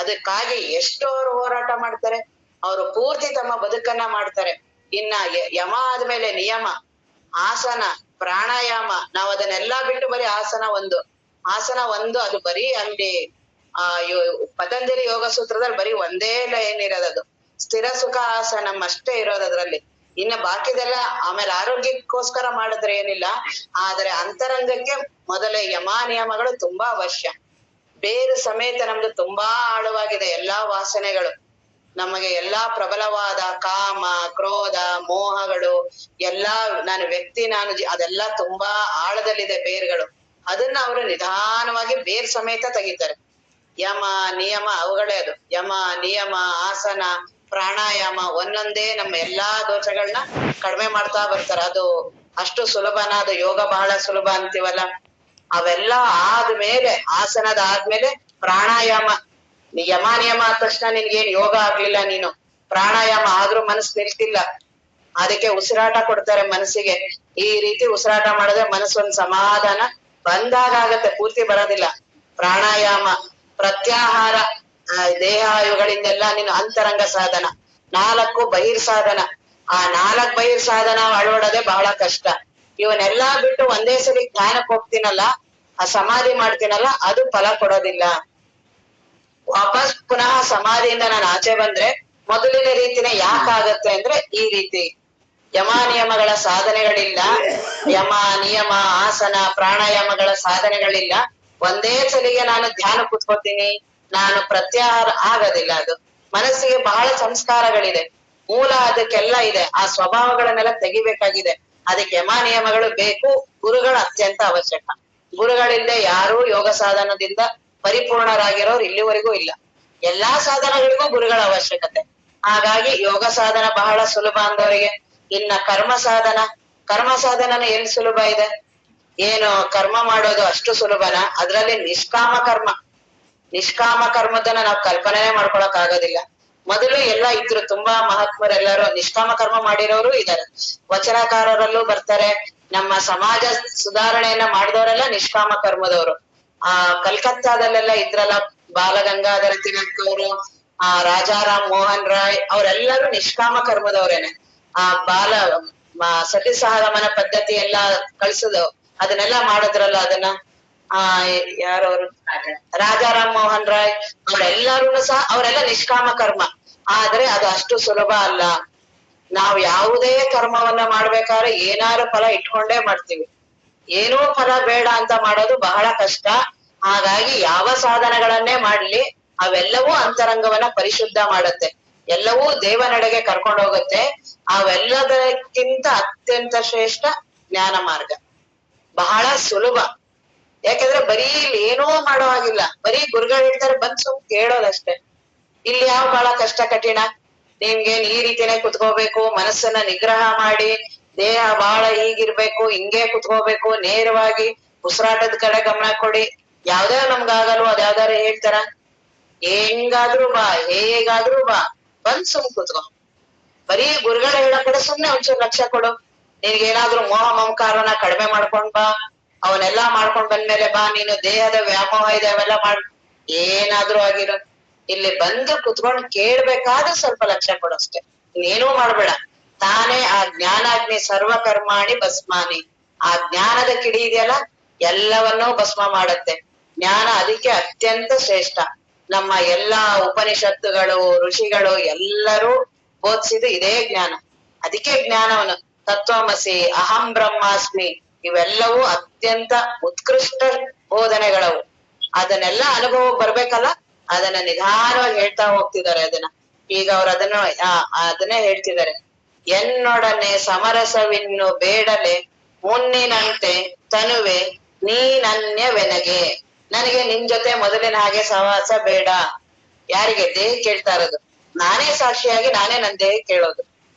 [SPEAKER 1] ಅದಕ್ಕಾಗಿ ಎಷ್ಟು ಅವರು ಹೋರಾಟ ಮಾಡ್ತಾರೆ. ಅವರು ಪೂರ್ತಿ ತಮ್ಮ ಬದುಕನ್ನ ಮಾಡ್ತಾರೆ. ಇನ್ನ ಯಮ ಆದ್ಮೇಲೆ ನಿಯಮ, ಆಸನ, ಪ್ರಾಣಾಯಾಮ, ನಾವ್ ಅದನ್ನೆಲ್ಲಾ ಬಿಟ್ಟು ಬರೀ ಆಸನ ಒಂದು ಅದು ಬರೀ ಅಲ್ಲಿ ಪತಂಜಲಿ ಯೋಗ ಸೂತ್ರದಲ್ಲಿ ಬರೀ ಒಂದೇ ಲೈನ್ ಇರೋದದು. ಸ್ಥಿರ ಸುಖ ಆಸನಂ ಅಷ್ಟೇ ಇರೋದು ಅದ್ರಲ್ಲಿ. ಇನ್ನು ಬಾಕಿದೆಲ್ಲ ಆಮೇಲೆ ಆರೋಗ್ಯಕ್ಕೋಸ್ಕರ ಮಾಡಿದ್ರೆ ಏನಿಲ್ಲ, ಆದ್ರೆ ಅಂತರಂಗಕ್ಕೆ ಮೊದಲೇ ಯಮ ನಿಯಮಗಳು ತುಂಬಾ ಅವಶ್ಯ. ಬೇರು ಸಮೇತ ನಮ್ದು ತುಂಬಾ ಆಳವಾಗಿದೆ ಎಲ್ಲಾ ವಾಸನೆಗಳು. ನಮಗೆ ಎಲ್ಲಾ ಪ್ರಬಲವಾದ ಕಾಮ, ಕ್ರೋಧ, ಮೋಹಗಳು ಎಲ್ಲಾ, ನಾನು ವ್ಯಕ್ತಿ, ಅದೆಲ್ಲಾ ತುಂಬಾ ಆಳದಲ್ಲಿದೆ ಬೇರ್ಗಳು. ಅದನ್ನ ಅವರು ನಿಧಾನವಾಗಿ ಬೇರ್ ಸಮೇತ ತೆಗಿತಾರೆ. ಯಮ ನಿಯಮ ಅವುಗಳೇ ಅದು. ಯಮ ನಿಯಮ ಆಸನ ಪ್ರಾಣಾಯಾಮ ಒಂದೊಂದೇ ನಮ್ಮ ಎಲ್ಲಾ ದೋಷಗಳನ್ನ ಕಡಿಮೆ ಮಾಡ್ತಾ ಬರ್ತಾರೆ. ಅದು ಅಷ್ಟು ಸುಲಭನ? ಅದು ಯೋಗ ಬಹಳ ಸುಲಭ ಅಂತೀವಲ್ಲ, ಅವೆಲ್ಲ ಆದ್ಮೇಲೆ, ಆಸನದ ಆದ್ಮೇಲೆ ಪ್ರಾಣಾಯಾಮ. ಯಮ ನಿಯಮ ಆದ ತಕ್ಷಣ ನಿನ್ಗೇನ್ ಯೋಗ ಆಗ್ಲಿಲ್ಲ, ನೀನು ಪ್ರಾಣಾಯಾಮ ಆದ್ರೂ ಮನಸ್ಸು ನಿಲ್ತಿಲ್ಲ. ಅದಕ್ಕೆ ಉಸಿರಾಟ ಕೊಡ್ತಾರೆ ಮನಸ್ಸಿಗೆ. ಈ ರೀತಿ ಉಸಿರಾಟ ಮಾಡಿದ್ರೆ ಮನಸ್ಸೊಂದ್ ಸಮಾಧಾನ ಬಂದಾಗ ಆಗತ್ತೆ, ಪೂರ್ತಿ ಬರೋದಿಲ್ಲ. ಪ್ರಾಣಾಯಾಮ, ಪ್ರತ್ಯಾಹಾರ, ದೇಹಾಯುಗಳಿಂದೆಲ್ಲ ನೀನು ಅಂತರಂಗ ಸಾಧನ. 4 ಬಹಿರ್ ಸಾಧನ. ಆ 4 ಬಹಿರ್ ಸಾಧನ ಅಳವಡೋದೇ ಬಹಳ ಕಷ್ಟ. ಇವನ್ನೆಲ್ಲಾ ಬಿಟ್ಟು ಒಂದೇ ಸಲಿ ಜ್ಞಾನಕ್ಕೆ ಹೋಗ್ತೀನಲ್ಲ, ಆ ಸಮಾಧಿ ಮಾಡ್ತೀನಲ್ಲ, ಅದು ಫಲ ಕೊಡೋದಿಲ್ಲ. ವಾಪಸ್ ಪುನಃ ಸಮಾಧಿಯಿಂದ ನಾನು ಆಚೆ ಬಂದ್ರೆ ಮೊದಲಿನ ರೀತಿನೇ ಯಾಕಾಗತ್ತೆ ಅಂದ್ರೆ ಈ ರೀತಿ ಯಮ ನಿಯಮಗಳ ಸಾಧನೆಗಳಿಲ್ಲ. ಯಮ ನಿಯಮ ಆಸನ ಪ್ರಾಣಾಯಾಮಗಳ ಸಾಧನೆಗಳಿಲ್ಲ. ಒಂದೇ ಸಲಿಗೆ ನಾನು ಧ್ಯಾನ ಕೂತ್ಕೋತೀನಿ, ನಾನು ಪ್ರತ್ಯಾಹಾರ ಆಗೋದಿಲ್ಲ. ಅದು ಮನಸ್ಸಿಗೆ ಬಹಳ ಸಂಸ್ಕಾರಗಳಿದೆ, ಮೂಲ ಅದಕ್ಕೆಲ್ಲ ಇದೆ. ಆ ಸ್ವಭಾವಗಳನ್ನೆಲ್ಲ ತೆಗಿಬೇಕಾಗಿದೆ. ಅದಕ್ಕೆ ಯಮ ನಿಯಮಗಳು ಬೇಕು, ಗುರುಗಳು ಅತ್ಯಂತ ಅವಶ್ಯಕ. ಗುರುಗಳಿಂದ ಯಾರೂ ಯೋಗ ಸಾಧನದಿಂದ ಪರಿಪೂರ್ಣರಾಗಿರೋರು ಇಲ್ಲಿವರೆಗೂ ಇಲ್ಲ. ಎಲ್ಲಾ ಸಾಧನಗಳಿಗೂ ಗುರುಗಳ ಅವಶ್ಯಕತೆ. ಹಾಗಾಗಿ ಯೋಗ ಸಾಧನ ಬಹಳ ಸುಲಭ ಅಂದವರಿಗೆ. ಇನ್ನ ಕರ್ಮ ಸಾಧನನ ಎಲ್ಲಿ ಸುಲಭ ಇದೆ? ಏನು ಕರ್ಮ ಮಾಡೋದು ಅಷ್ಟು ಸುಲಭನ? ಅದ್ರಲ್ಲಿ ನಿಷ್ಕಾಮ ಕರ್ಮದನ್ನ ನಾವು ಕಲ್ಪನೆನೇ ಮಾಡ್ಕೊಳಕ್ ಆಗೋದಿಲ್ಲ. ಮೊದಲು ಎಲ್ಲ ಇದ್ರು, ತುಂಬಾ ಮಹಾತ್ಮರೆಲ್ಲರೂ ನಿಷ್ಕಾಮ ಕರ್ಮ ಮಾಡಿರೋರು ಇದ್ದಾರೆ. ವಚನಕಾರರಲ್ಲೂ ಬರ್ತಾರೆ. ನಮ್ಮ ಸಮಾಜ ಸುಧಾರಣೆಯನ್ನ ಮಾಡಿದವರೆಲ್ಲ ನಿಷ್ಕಾಮ ಕರ್ಮದವರು. ಕಲ್ಕತ್ತಾದಲ್ಲೆಲ್ಲ ಇದ್ರಲ್ಲ, ಬಾಲಗಂಗಾಧರ ತಿಲಕ್ ಅವರು, ರಾಜಾರಾಮ್ ಮೋಹನ್ ರಾಯ್, ಅವರೆಲ್ಲರೂ ನಿಷ್ಕಾಮ ಕರ್ಮದವ್ರೇನೆ. ಸತಿ ಸಹಗಮನ ಪದ್ಧತಿ ಎಲ್ಲ ಕಳ್ಸುದು, ಅದನ್ನೆಲ್ಲ ಮಾಡಿದ್ರಲ್ಲ, ಅದನ್ನ ಯಾರವರು, ರಾಜಾರಾಮ್ ಮೋಹನ್ ರಾಯ್, ಅವರೆಲ್ಲರೂ ಸಹ ಅವರೆಲ್ಲ ನಿಷ್ಕಾಮ ಕರ್ಮ. ಆದ್ರೆ ಅದು ಅಷ್ಟು ಸುಲಭ ಅಲ್ಲ. ನಾವು ಯಾವುದೇ ಕರ್ಮವನ್ನ ಮಾಡ್ಬೇಕಾದ್ರೆ ಏನಾರು ಫಲ ಇಟ್ಕೊಂಡೇ ಮಾಡ್ತೀವಿ. ಏನೂ ಫಲ ಬೇಡ ಅಂತ ಮಾಡೋದು ಬಹಳ ಕಷ್ಟ. ಹಾಗಾಗಿ ಯಾವ ಸಾಧನಗಳನ್ನೇ ಮಾಡ್ಲಿ, ಅವೆಲ್ಲವೂ ಅಂತರಂಗವನ್ನ ಪರಿಶುದ್ಧ ಮಾಡುತ್ತೆ, ಎಲ್ಲವೂ ದೇವನೆಡೆಗೆ ಕರ್ಕೊಂಡು ಹೋಗುತ್ತೆ. ಅವೆಲ್ಲದಕ್ಕಿಂತ ಅತ್ಯಂತ ಶ್ರೇಷ್ಠ ಜ್ಞಾನ ಮಾರ್ಗ, ಬಹಳ ಸುಲಭ. ಯಾಕಂದ್ರೆ ಬರೀ ಇಲ್ಲಿ ಏನೂ ಮಾಡೋ ಹಾಗಿಲ್ಲ, ಬರೀ ಗುರುಗಳು ಹೇಳ್ತಾರೆ ಬಂದ್ ಸುಮ್ ಕೇಳೋದಷ್ಟೇ. ಇಲ್ಲಿ ಯಾವ ಬಹಳ ಕಷ್ಟ ಕಠಿಣ, ನಿಮ್ಗೆ ಈ ರೀತಿನೇ ಕುತ್ಕೋಬೇಕು, ಮನಸ್ಸನ್ನ ನಿಗ್ರಹ ಮಾಡಿ, ದೇಹ ಬಹಳ ಹೀಗಿರ್ಬೇಕು, ಹಿಂಗೆ ಕುತ್ಕೋಬೇಕು, ನೇರವಾಗಿ ಉಸಿರಾಟದ ಕಡೆ ಗಮನ ಕೊಡಿ, ಯಾವ್ದೇ ನಮ್ಗಾಗಲ್ವೋ ಅದ್ಯಾವ್ದಾರು ಹೇಳ್ತಾರ? ಹೆಂಗಾದ್ರೂ ಬಾ, ಹೇಗಾದ್ರೂ ಬಾ, ಬಂದ್ ಸುಮ್ ಕುತ್ಕೋ. ಬರೀ ಗುರುಗಳು ಹೇಳೋ ಕಡೆ ಸುಮ್ನೆ ಒಂಚೂರು ಲಕ್ಷ್ಯ ಕೊಡು. ನಿನ್ಗೇನಾದ್ರೂ ಮೋಹ ಮಮಕಾರನ ಕಡಿಮೆ ಮಾಡ್ಕೊಂಡ್ ಬಾ, ಅವನ್ನೆಲ್ಲಾ ಮಾಡ್ಕೊಂಡ್ ಬಂದ್ಮೇಲೆ ಬಾ, ನೀನು ದೇಹದ ವ್ಯಾಮೋಹ ಇದೆ ಅವೆಲ್ಲ ಮಾಡ್, ಏನಾದ್ರೂ ಆಗಿರೋ ಇಲ್ಲಿ ಬಂದು ಕುತ್ಕೊಂಡ್ ಕೇಳ್ಬೇಕಾದ್ರೆ ಸ್ವಲ್ಪ ಲಕ್ಷ್ಯ ಕೊಡು ಅಷ್ಟೇ, ಇನ್ನೇನೂ ಮಾಡ್ಬೇಡ. ತಾನೇ ಆ ಜ್ಞಾನಾಗ್ನಿ ಸರ್ವ ಕರ್ಮಾಣಿ ಭಸ್ಮಾನಿ, ಆ ಜ್ಞಾನದ ಕಿಡಿ ಇದೆಯಲ್ಲ ಎಲ್ಲವನ್ನೂ ಭಸ್ಮ ಮಾಡತ್ತೆ. ಜ್ಞಾನ ಅದಕ್ಕೆ ಅತ್ಯಂತ ಶ್ರೇಷ್ಠ. ನಮ್ಮ ಎಲ್ಲಾ ಉಪನಿಷತ್ತುಗಳು, ಋಷಿಗಳು ಎಲ್ಲರೂ ಬೋಧಿಸಿದ ಇದೇ ಜ್ಞಾನ. ಅದಕ್ಕೆ ಜ್ಞಾನವನ್ನು ತತ್ವಮಸಿ, ಅಹಂ ಬ್ರಹ್ಮಾಸ್ಮಿ ಇವೆಲ್ಲವೂ ಅತ್ಯಂತ ಉತ್ಕೃಷ್ಟ ಬೋಧನೆಗಳವು. ಅದನ್ನೆಲ್ಲ ಅನುಭವ ಬರ್ಬೇಕಲ್ಲ, ಅದನ್ನ ನಿಧಾನವಾಗಿ ಹೇಳ್ತಾ ಹೋಗ್ತಿದ್ದಾರೆ. ಅದನ್ನ ಈಗ ಅವ್ರು ಅದನ್ನೇ ಹೇಳ್ತಿದ್ದಾರೆ. ಎನ್ನೊಡನೆ ಸಮರಸವಿನ್ನು ಬೇಡಲೆ ಮುನ್ನಿನಂತೆ ತನುವೆ ನೀನನ್ಯವೆನಗೆ. ನನಗೆ ನಿನ್ ಜೊತೆ ಮೊದಲಿನ ಹಾಗೆ ಸಹವಾಸ ಬೇಡ. ಯಾರಿಗೆ? ದೇಹ ಕೇಳ್ತಾ ಇರೋದು. ನಾನೇ ಸಾಕ್ಷಿಯಾಗಿ ನಾನೇ ನನ್ ದೇಹ ಕೇಳೋದು.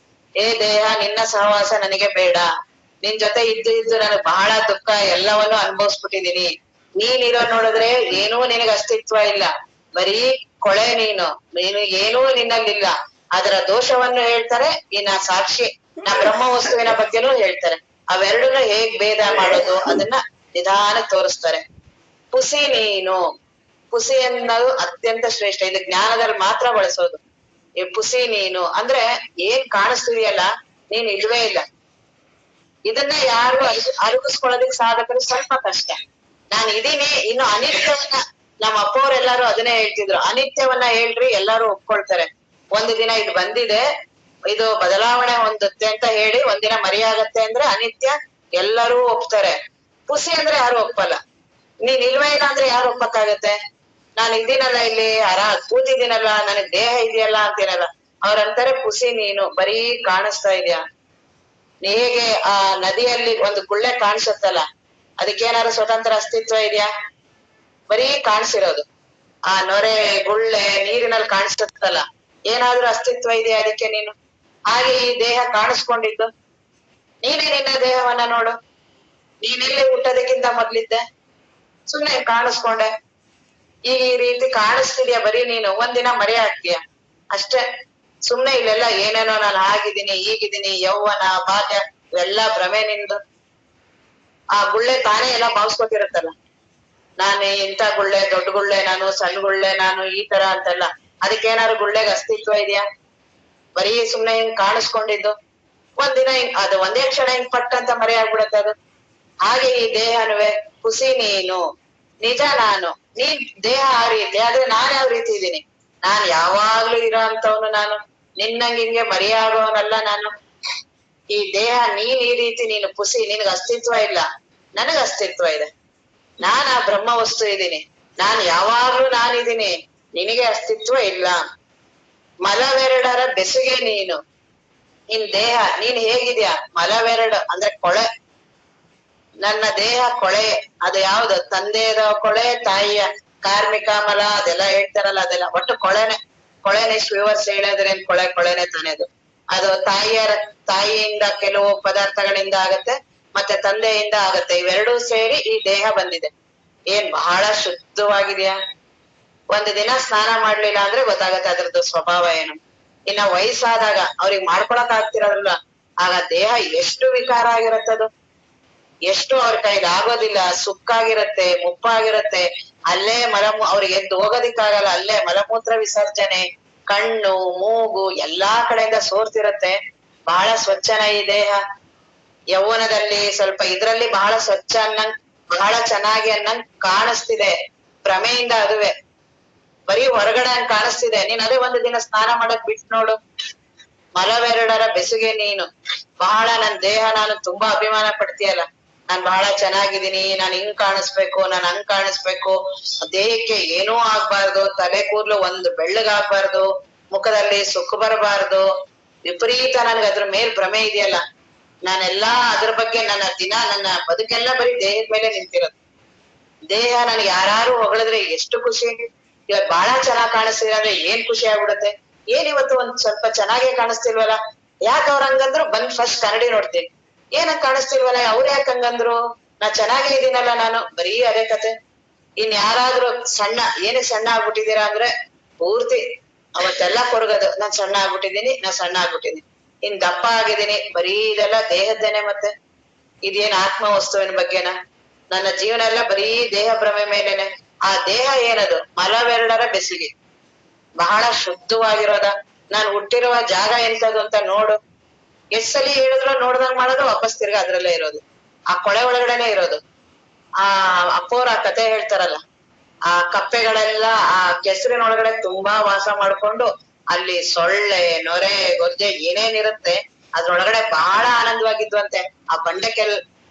[SPEAKER 1] ಏ ದೇಹ, ನಿನ್ನ ಸಹವಾಸ ನನಗೆ ಬೇಡ. ನಿನ್ ಜೊತೆ ಇದ್ದು ಇದ್ದು ನನಗ್ ಬಹಳ ದುಃಖ, ಎಲ್ಲವನ್ನೂ ಅನುಭವಿಸ್ಬಿಟ್ಟಿದೀನಿ. ನೀನಿರೋ ನೋಡಿದ್ರೆ ಏನೂ ನಿನಗೆ ಅಸ್ತಿತ್ವ ಇಲ್ಲ, ಬರೀ ಕೊಳೆ ನೀನು ಏನೂ ನಿನ್ನಲ್ಲಿಲ್ಲ. ಅದರ ದೋಷವನ್ನು ಹೇಳ್ತಾರೆ, ಇನ್ನ ಸಾಕ್ಷಿ ನಾ ಬ್ರಹ್ಮ ವಸ್ತುವಿನ ಬಗ್ಗೆನೂ ಹೇಳ್ತಾರೆ. ಅವೆರಡನ್ನ ಹೇಗ್ ಭೇದ ಮಾಡೋದು ಅದನ್ನ ನಿಧಾನ ತೋರಿಸ್ತಾರೆ. ಪುಸಿ ನೀನು, ಪುಸಿ ಅನ್ನೋದು ಅತ್ಯಂತ ಶ್ರೇಷ್ಠ, ಇದು ಜ್ಞಾನದಲ್ಲಿ ಮಾತ್ರ ಬಳಸೋದು. ಈ ಪುಸಿ ನೀನು ಅಂದ್ರೆ ಏನ್ ಕಾಣಿಸ್ತಿದೆಯಲ್ಲ, ನೀನ್ ಇಲ್ವೇ ಇಲ್ಲ. ಇದನ್ನ ಯಾರು ಅರಿವಿಸ್ಕೊಳ್ಳೋದಕ್ಕೆ ಸಾಧಕರು ಸ್ವಲ್ಪ ಕಷ್ಟ. ನಾನು ಇದೀನಿ, ಇನ್ನು ಅನಿತ್ಯವನ್ನ, ನಮ್ಮ ಅಪ್ಪವ್ರೆಲ್ಲಾರು ಅದನ್ನೇ ಹೇಳ್ತಿದ್ರು, ಅನಿತ್ಯವನ್ನ ಹೇಳ್ರಿ ಎಲ್ಲಾರು ಒಪ್ಕೊಳ್ತಾರೆ. ಒಂದು ದಿನ ಇದು ಬಂದಿದೆ, ಇದು ಬದಲಾವಣೆ ಹೊಂದುತ್ತೆ ಅಂತ ಹೇಳಿ ಒಂದಿನ ಮರೆಯಾಗತ್ತೆ ಅಂದ್ರೆ ಅನಿತ್ಯ ಎಲ್ಲರೂ ಒಪ್ತಾರೆ. ಪುಸಿ ಅಂದ್ರೆ ಯಾರು ಒಪ್ಪಲ್ಲ. ನೀನ್ ಇಲ್ವೇ ಇಲ್ಲ ಅಂದ್ರೆ ಯಾರು ಒಪ್ಪಕ್ಕಾಗತ್ತೆ? ನಾನು ಇದ್ದೀನಲ್ಲ, ಇಲ್ಲಿ ಕೂತಿದ್ದೀನಲ್ಲ, ನನಗ್ ದೇಹ ಇದೆಯಲ್ಲ ಅಂತೀನಲ್ಲ, ಅವ್ರಂತಾರೆ ಪುಸಿ ನೀನು ಬರೀ ಕಾಣಿಸ್ತಾ ಇದ್ಯಾ. ಹೇಗೆ ಆ ನದಿಯಲ್ಲಿ ಒಂದು ಗುಳ್ಳೆ ಕಾಣಿಸುತ್ತಲ್ಲ, ಅದಕ್ಕೇನಾದ್ರು ಸ್ವತಂತ್ರ ಅಸ್ತಿತ್ವ ಇದೆಯಾ? ಬರೀ ಕಾಣಿಸಿರೋದು. ಆ ನೊರೆ ಗುಳ್ಳೆ ನೀರಿನಲ್ಲಿ ಕಾಣಿಸುತ್ತಲ್ಲ, ಏನಾದ್ರೂ ಅಸ್ತಿತ್ವ ಇದೆಯಾ ಅದಕ್ಕೆ? ನೀನು ಹಾಗೆ ಈ ದೇಹ ಕಾಣಿಸ್ಕೊಂಡಿದ್ದು, ನೀನೇ ನಿನ್ನ ದೇಹವನ್ನ ನೋಡು. ನೀನೆಲ್ಲಿ ಹುಟ್ಟೋದಕ್ಕಿಂತ ಮೊದ್ಲಿದ್ದೆ? ಸುಮ್ನೆ ಕಾಣಿಸ್ಕೊಂಡೆ. ಈಗ ಈ ರೀತಿ ಕಾಣಿಸ್ತಿದ್ಯಾ ಬರೀ ನೀನು, ಒಂದಿನ ಮರೆ ಆಗ್ತೀಯ ಅಷ್ಟೇ. ಸುಮ್ನೆ ಇಲ್ಲೆಲ್ಲ ಏನೇನೋ ನಾನು ಆಗಿದ್ದೀನಿ, ಈಗಿದ್ದೀನಿ, ಯೌವನ ಬಾಲ್ಯ ಇವೆಲ್ಲ ಭ್ರಮೆ ನಿಂದು. ಆ ಗುಳ್ಳೆ ತಾನೇ ಎಲ್ಲ ಭಾವಿಸ್ಕೊತಿರುತ್ತಲ್ಲ, ನಾನು ಇಂಥ ಗುಳ್ಳೆ, ದೊಡ್ಡ ಗುಳ್ಳೆ ನಾನು, ಸಣ್ಣ ಗುಳ್ಳೆ ನಾನು, ಈ ತರ ಅಂತೆಲ್ಲ. ಅದಕ್ಕೇನಾದ್ರು ಗುಳ್ಳೆಗೆ ಅಸ್ತಿತ್ವ ಇದೆಯಾ? ಬರೀ ಸುಮ್ನೆ ಹಿಂಗ್ ಕಾಣಿಸ್ಕೊಂಡಿದ್ದು. ಒಂದಿನ ಹಿಂಗ್ ಅದು ಒಂದೇ ಕ್ಷಣ ಹಿಂಗ್ ಪಟ್ ಅಂತ ಮರೆ ಆಗ್ಬಿಡತ್ತೆ ಅದು. ಹಾಗೆ ಈ ದೇಹನುವೆ ಹುಸಿ ನೀನು, ನಿಜ ನಾನು. ನೀನ್ ದೇಹ ಆ ರೀತಿ, ಆದ್ರೆ ನಾನ್ ಯಾವ ರೀತಿ ಇದ್ದೀನಿ? ನಾನ್ ಯಾವಾಗ್ಲೂ ಇರೋ ಅಂತವನು ನಾನು, ನಿನ್ನಂಗೆ ಹಿಂಗೆ ಮರೆಯಾಗೋನಲ್ಲ ನಾನು. ಈ ದೇಹ ನೀನ್ ಈ ರೀತಿ, ನೀನು ಪುಸಿ, ನಿನಗ ಅಸ್ತಿತ್ವ ಇಲ್ಲ, ನನಗ ಅಸ್ತಿತ್ವ ಇದೆ. ನಾನ್ ಆ ಬ್ರಹ್ಮ ವಸ್ತು ಇದ್ದೀನಿ, ನಾನ್ ಯಾವಾಗ್ಲೂ ನಾನಿದ್ದೀನಿ, ನಿನಗೆ ಅಸ್ತಿತ್ವ ಇಲ್ಲ. ಮಲವೆರಡರ ಬೆಸುಗೆ ನೀನು, ನಿನ್ ದೇಹ ನೀನ್ ಹೇಗಿದ್ಯಾ? ಮಲವೆರಡು ಅಂದ್ರೆ ಕೊಳೆ. ನನ್ನ ದೇಹ ಕೊಳೆ. ಅದು ಯಾವ್ದು? ತಂದೆಯ ಕೊಳೆ, ತಾಯಿಯ ಕಾರ್ಮಿಕ ಮಲ ಅದೆಲ್ಲ ಹೇಳ್ತಾರಲ್ಲ, ಅದೆಲ್ಲ ಒಟ್ಟು ಕೊಳೆನೆ. ಕೊಳೆನೆ ವಿವರ್ಸ್ ಹೇಳಿದ್ರೆ ಕೊಳೆನೆ ತಾನೇ ಅದು. ಅದು ತಾಯಿಯಿಂದ ಕೆಲವು ಪದಾರ್ಥಗಳಿಂದ ಆಗತ್ತೆ, ಮತ್ತೆ ತಂದೆಯಿಂದ ಆಗತ್ತೆ. ಇವೆರಡೂ ಸೇರಿ ಈ ದೇಹ ಬಂದಿದೆ. ಏನ್ ಬಹಳ ಶುದ್ಧವಾಗಿದೆಯಾ? ಒಂದು ದಿನ ಸ್ನಾನ ಮಾಡ್ಲಿಲ್ಲ ಅಂದ್ರೆ ಗೊತ್ತಾಗತ್ತೆ ಅದ್ರದ್ದು ಸ್ವಭಾವ ಏನು. ಇನ್ನ ವಯಸ್ಸಾದಾಗ ಅವ್ರಿಗೆ ಮಾಡ್ಕೊಳಕ್ ಆಗ್ತಿರೋದ್ರಲ್ಲ, ಆಗ ದೇಹ ಎಷ್ಟು ವಿಕಾರ ಆಗಿರತ್ತದು, ಎಷ್ಟು ಅವ್ರ ಕೈಗೆ ಆಗೋದಿಲ್ಲ, ಸುಕ್ಕಾಗಿರತ್ತೆ, ಮುಪ್ಪಾಗಿರತ್ತೆ. ಅಲ್ಲೇ ಅವ್ರಿಗೆ ಎದ್ದು ಹೋಗೋದಿಕ್ಕಾಗಲ್ಲ, ಅಲ್ಲೇ ಮಲಮೂತ್ರ ವಿಸರ್ಜನೆ, ಕಣ್ಣು ಮೂಗು ಎಲ್ಲಾ ಕಡೆಯಿಂದ ಸೋರ್ತಿರತ್ತೆ. ಬಹಳ ಸ್ವಚ್ಛನ ಈ ದೇಹ. ಯೌವನದಲ್ಲಿ ಸ್ವಲ್ಪ ಇದ್ರಲ್ಲಿ ಬಹಳ ಸ್ವಚ್ಛ ಅನ್ನಂಗ್, ಬಹಳ ಚೆನ್ನಾಗಿ ಅನ್ನಂಗ್ ಕಾಣಿಸ್ತಿದೆ, ಭ್ರಮೆಯಿಂದ ಅದುವೆ. ಬರೀ ಹೊರಗಡೆ ಹಂಗ್ ಕಾಣಿಸ್ತಿದೆ, ನೀನ್ ಅದೇ ಒಂದು ದಿನ ಸ್ನಾನ ಮಾಡಕ್ ಬಿಟ್ ನೋಡು. ಮಲವೆರಡರ ಬೆಸುಗೆ ನೀನು. ಬಹಳ ನನ್ ದೇಹ ನಾನು ತುಂಬಾ ಅಭಿಮಾನ ಪಡ್ತೀಯಲ್ಲ, ನಾನ್ ಬಹಳ ಚೆನ್ನಾಗಿದ್ದೀನಿ, ನಾನ್ ಹಿಂಗ್ ಕಾಣಿಸ್ಬೇಕು, ನಾನ್ ಹಂಗ್ ಕಾಣಿಸ್ಬೇಕು, ದೇಹಕ್ಕೆ ಏನೂ ಆಗ್ಬಾರ್ದು, ತಲೆ ಕೂದ್ಲು ಒಂದು ಬೆಳ್ಳಗಾಗ್ಬಾರ್ದು, ಮುಖದಲ್ಲಿ ಸುಖ ಬರಬಾರ್ದು, ವಿಪರೀತ ನನ್ಗೆ ಅದ್ರ ಮೇಲ್ ಭ್ರಮೆ ಇದೆಯಲ್ಲ. ನಾನೆಲ್ಲಾ ಅದ್ರ ಬಗ್ಗೆ ನನ್ನ ಬದುಕೆಲ್ಲ ಬರೀ ದೇಹದ ಮೇಲೆ ನಿಂತಿರೋದು. ದೇಹ ನನ್ಗೆ ಯಾರು ಹೊಗಳಿದ್ರೆ ಎಷ್ಟು ಖುಷಿ. ಇವತ್ ಬಹಳ ಚೆನ್ನಾಗ್ ಕಾಣಿಸ್ತೀರ ಅಂದ್ರೆ ಏನ್ ಖುಷಿ ಆಗ್ಬಿಡುತ್ತೆ. ಏನ್ ಇವತ್ತು ಒಂದ್ ಸ್ವಲ್ಪ ಚೆನ್ನಾಗೇ ಕಾಣಿಸ್ತಿಲ್ವಲ್ಲ, ಯಾಕ ಅವ್ರ ಹಂಗಂದ್ರು ಬಂದ್ ಫಸ್ಟ್ ಕನ್ನಡಿ ನೋಡ್ತೀನಿ. ಏನಂಗ್ ಕಾಣಿಸ್ತಿಲ್ವಲ್ಲ, ಅವ್ರ ಯಾಕ ಹಂಗಂದ್ರು, ನಾ ಚೆನ್ನಾಗೇ ಇದೀನಲ್ಲ ನಾನು, ಬರೀ ಅದೇ ಕತೆ. ಇನ್ ಯಾರಾದ್ರೂ ಸಣ್ಣ ಏನಕ್ಕೆ ಸಣ್ಣ ಆಗ್ಬಿಟ್ಟಿದೀರಾ ಅಂದ್ರೆ ಪೂರ್ತಿ ಅವತ್ತೆಲ್ಲಾ ಕೊರಗದು, ನಾನ್ ಸಣ್ಣ ಆಗ್ಬಿಟ್ಟಿದೀನಿ, ಸಣ್ಣ ಆಗ್ಬಿಟ್ಟಿದೀನಿ, ಇನ್ ದಪ್ಪ ಆಗಿದ್ದೀನಿ, ಬರೀ ಇದೆಲ್ಲ ದೇಹದ್ದೇನೆ. ಮತ್ತೆ ಇದೇನ್ ಆತ್ಮ ವಸ್ತುವಿನ ಬಗ್ಗೆನ? ನನ್ನ ಜೀವನ ಎಲ್ಲ ಬರೀ ದೇಹ ಭ್ರಮೆ ಮೇಲೇನೆ. ಆ ದೇಹ ಏನದು? ಮಲವೆರಡರ ಬೆಸುಗೆ, ಬಹಳ ಶುದ್ಧವಾಗಿರೋದ. ನಾನು ಹುಟ್ಟಿರುವ ಜಾಗ ಎಂತದು ಅಂತ ನೋಡು. ಎಷ್ಟ್ ಸಲಿ ಹೇಳಿದ್ರು ನೋಡ್ದಂಗ್ ಮಾಡೋದು, ವಾಪಸ್ ತಿರ್ಗಾ ಅದ್ರಲ್ಲೇ ಇರೋದು, ಆ ಕೊಳೆ ಒಳಗಡೆನೆ ಇರೋದು. ಆ ಅಪ್ಪೋರ್ ಆ ಕತೆ ಹೇಳ್ತಾರಲ್ಲ, ಆ ಕಪ್ಪೆಗಳೆಲ್ಲ ಆ ಕೆಸರಿನೊಳಗಡೆ ತುಂಬಾ ವಾಸ ಮಾಡ್ಕೊಂಡು ಅಲ್ಲಿ ಸೊಳ್ಳೆ ನೊರೆ ಗೊಜ್ಜೆ ಏನೇನಿರುತ್ತೆ ಅದ್ರೊಳಗಡೆ ಬಹಳ ಆನಂದವಾಗಿದ್ವಂತೆ. ಆ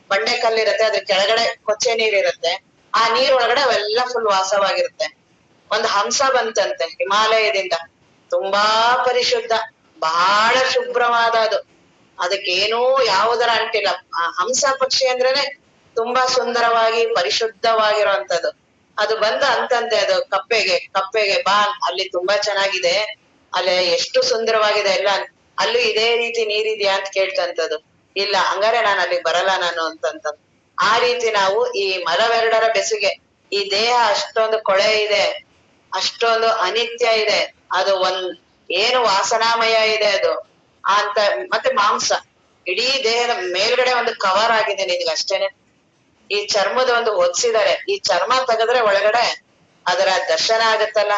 [SPEAKER 1] ಬಂಡೆ ಕಲ್ಲಿರುತ್ತೆ, ಅದ್ರ ಕೆಳಗಡೆ ಕೊಚ್ಚೆ ನೀರಿರುತ್ತೆ, ಆ ನೀರ್ ಒಳಗಡೆ ಅವೆಲ್ಲ ಫುಲ್ ವಾಸವಾಗಿರುತ್ತೆ. ಒಂದ್ ಹಂಸ ಬಂತಂತೆ ಹಿಮಾಲಯದಿಂದ, ತುಂಬಾ ಪರಿಶುದ್ಧ, ಬಹಳ ಶುಭ್ರವಾದ ಅದು, ಅದಕ್ಕೇನೂ ಯಾವುದರ ಅಂಟಿಲ್ಲ. ಆ ಹಂಸ ಪಕ್ಷಿ ಅಂದ್ರೇನೆ ತುಂಬಾ ಸುಂದರವಾಗಿ ಪರಿಶುದ್ಧವಾಗಿರುವಂತದ್ದು. ಅದು ಬಂದ ಅಂತಂತೆ ಅದು ಕಪ್ಪೆಗೆ ಬಾ, ಅಲ್ಲಿ ತುಂಬಾ ಚೆನ್ನಾಗಿದೆ, ಅಲ್ಲಿ ಎಷ್ಟು ಸುಂದರವಾಗಿದೆ ಎಲ್ಲ, ಅಲ್ಲೂ ಇದೇ ರೀತಿ ನೀರಿದ್ಯಾ ಅಂತ ಕೇಳ್ತಂತದು. ಇಲ್ಲ ಹಂಗಾರೆ ನಾನು ಅಲ್ಲಿಗೆ ಬರಲ್ಲ ನಾನು ಅಂತಂತ. ಆ ರೀತಿ ನಾವು ಈ ಮಲವೆರಡರ ಬೆಸುಗೆ, ಈ ದೇಹ ಅಷ್ಟೊಂದು ಕೊಳೆ ಇದೆ, ಅಷ್ಟೊಂದು ಅನಿತ್ಯ ಇದೆ, ಅದು ಏನು ವಾಸನಾಮಯ ಇದೆ ಅದು ಅಂತ. ಮತ್ತೆ ಮಾಂಸ ಇಡೀ ದೇಹದ ಮೇಲ್ಗಡೆ ಒಂದು ಕವರ್ ಆಗಿದೆ ನಿನ್ಗೆ ಅಷ್ಟೇನೆ. ಈ ಚರ್ಮದ ಒಂದು ಹೊದ್ಸಿದ್ದಾರೆ, ಈ ಚರ್ಮ ತೆಗೆದ್ರೆ ಒಳಗಡೆ ಅದರ ದರ್ಶನ ಆಗತ್ತಲ್ಲ.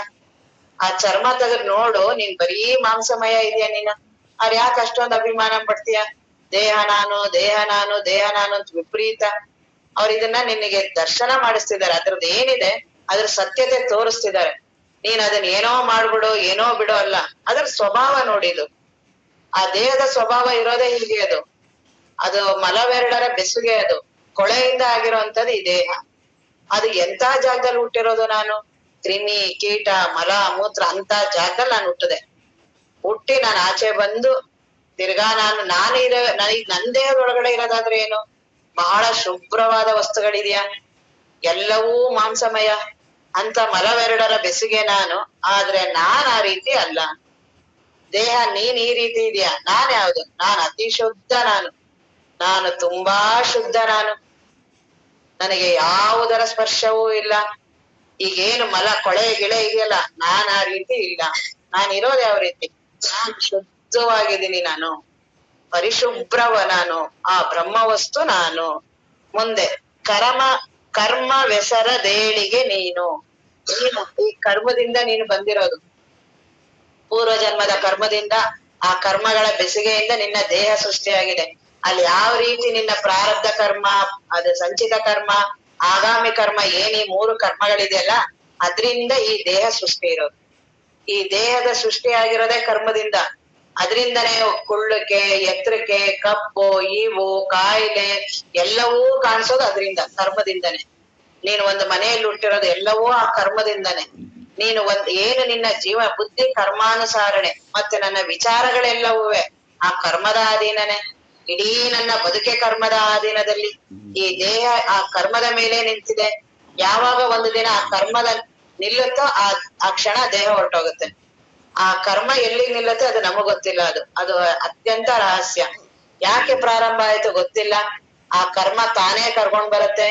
[SPEAKER 1] ಆ ಚರ್ಮ ತೆಗೆದ್ ನೋಡು, ನೀನ್ ಬರೀ ಮಾಂಸಮಯ ಇದೆಯಾ ನೀನು. ಅವ್ರ ಯಾಕೆ ಅಷ್ಟೊಂದು ಅಭಿಮಾನ ಪಡ್ತೀಯ? ದೇಹ ನಾನು ದೇಹ ನಾನು ದೇಹ ನಾನು ಅಂತ ವಿಪರೀತ. ಅವ್ರ ಇದನ್ನ ನಿನಗೆ ದರ್ಶನ ಮಾಡಿಸ್ತಿದ್ದಾರೆ, ಅದ್ರದ್ದು ಏನಿದೆ ಅದ್ರ ಸತ್ಯತೆ ತೋರಿಸ್ತಿದ್ದಾರೆ. ನೀನ್ ಅದನ್ನ ಏನೋ ಮಾಡ್ಬಿಡು ಏನೋ ಬಿಡು ಅಲ್ಲ, ಅದ್ರ ಸ್ವಭಾವ ನೋಡಿದು. ಆ ದೇಹದ ಸ್ವಭಾವ ಇರೋದೇ ಹೀಗೆ. ಅದು ಮಲವೆರಡರ ಬೆಸುಗೆ, ಅದು ಕೊಳೆಯಿಂದ ಆಗಿರುವಂತದ್ದು ಈ ದೇಹ. ಅದು ಎಂತ ಜಾಗದಲ್ಲಿ ಹುಟ್ಟಿರೋದು ನಾನು? ಕ್ರಿಮಿ ಕೀಟ ಮಲ ಮೂತ್ರ ಅಂತ ಜಾಗದಲ್ಲಿ ನಾನು ಹುಟ್ಟದೆ. ಹುಟ್ಟಿ ನಾನು ಆಚೆ ಬಂದು ತಿರ್ಗಾ ನನಗ್ ನನ್ ದೇಹದೊಳಗಡೆ ಇರೋದಾದ್ರೆ ಏನು? ಬಹಳ ಶುಭ್ರವಾದ ವಸ್ತುಗಳಿದ್ಯಾ? ಎಲ್ಲವೂ ಮಾಂಸಮಯ ಅಂತ ಮಲವೆರಡರ ಬೆಸುಗೆ ನಾನು. ಆದ್ರೆ ನಾನ್ ಆ ರೀತಿ ಅಲ್ಲ. ದೇಹ ನೀನ್ ಈ ರೀತಿ ಇದೆಯಾ, ನಾನ್ ಯಾವ್ದು? ನಾನು ಅತಿ ಶುದ್ಧ, ನಾನು ತುಂಬಾ ಶುದ್ಧ. ನನಗೆ ಯಾವುದರ ಸ್ಪರ್ಶವೂ ಇಲ್ಲ. ಈಗೇನು ಮಲ ಕೊಳೆ ಗಿಳೆ ಇದೆಯಲ್ಲ, ನಾನ್ ಆ ರೀತಿ ಇಲ್ಲ. ನಾನು ಇರೋದು ಯಾವ ರೀತಿ? ನಾನ್ ಶುದ್ಧವಾಗಿದ್ದೀನಿ, ನಾನು ಪರಿಶುಭ್ರವ, ನಾನು ಆ ಬ್ರಹ್ಮವಸ್ತು ನಾನು. ಮುಂದೆ ಕರ್ಮ ದೇಳಿಗೆ ನೀನು ಈ ಕರ್ಮದಿಂದ ನೀನು ಬಂದಿರೋದು, ಪೂರ್ವ ಜನ್ಮದ ಕರ್ಮದಿಂದ, ಆ ಕರ್ಮಗಳ ಬೆಸುಗೆಯಿಂದ ನಿನ್ನ ದೇಹ ಸೃಷ್ಟಿಯಾಗಿದೆ. ಅಲ್ಲಿ ಯಾವ ರೀತಿ ನಿನ್ನ ಪ್ರಾರಬ್ಧ ಕರ್ಮ, ಅದು ಸಂಚಿತ ಕರ್ಮ, ಆಗಾಮಿ ಕರ್ಮ, ಏನ್ ಈ 3 ಕರ್ಮಗಳಿದೆಯಲ್ಲ, ಅದ್ರಿಂದ ಈ ದೇಹ ಸೃಷ್ಟಿ ಇರೋದು. ಈ ದೇಹದ ಸೃಷ್ಟಿ ಆಗಿರೋದೇ ಕರ್ಮದಿಂದ. ಅದ್ರಿಂದನೇ ಕುಳ್ಳಕ್ಕೆ ಎತ್ತರಕ್ಕೆ ಕಪ್ಪು ಈವು ಕಾಯಿಲೆ ಎಲ್ಲವೂ ಕಾಣಿಸೋದು ಅದ್ರಿಂದ, ಕರ್ಮದಿಂದನೇ. ನೀನು ಒಂದು ಮನೆಯಲ್ಲಿ ಹುಟ್ಟಿರೋದು ಎಲ್ಲವೂ ಆ ಕರ್ಮದಿಂದನೇ. ನೀನು ಏನು ನಿನ್ನ ಜೀವ ಬುದ್ಧಿ ಕರ್ಮಾನುಸಾರಣೆ, ಮತ್ತೆ ನನ್ನ ವಿಚಾರಗಳೆಲ್ಲವೂ ಆ ಕರ್ಮದ ಅಧೀನನೇ. ಇಡೀ ನನ್ನ ಬದುಕೆ ಕರ್ಮದ ಅಧೀನದಲ್ಲಿ. ಈ ದೇಹ ಆ ಕರ್ಮದ ಮೇಲೆ ನಿಂತಿದೆ. ಯಾವಾಗ ಒಂದು ದಿನ ಆ ಕರ್ಮದ ನಿಲ್ಲುತ್ತೋ ಆ ಕ್ಷಣ ದೇಹ ಹೊರಟೋಗುತ್ತೆ. ಆ ಕರ್ಮ ಎಲ್ಲಿ ನಿಲ್ಲುತ್ತೆ ಅದು ನಮಗ್ ಗೊತ್ತಿಲ್ಲ. ಅದು ಅತ್ಯಂತ ರಹಸ್ಯ. ಯಾಕೆ ಪ್ರಾರಂಭ ಆಯ್ತು ಗೊತ್ತಿಲ್ಲ. ಆ ಕರ್ಮ ತಾನೇ ಕರ್ಕೊಂಡ್ ಬರುತ್ತೆ,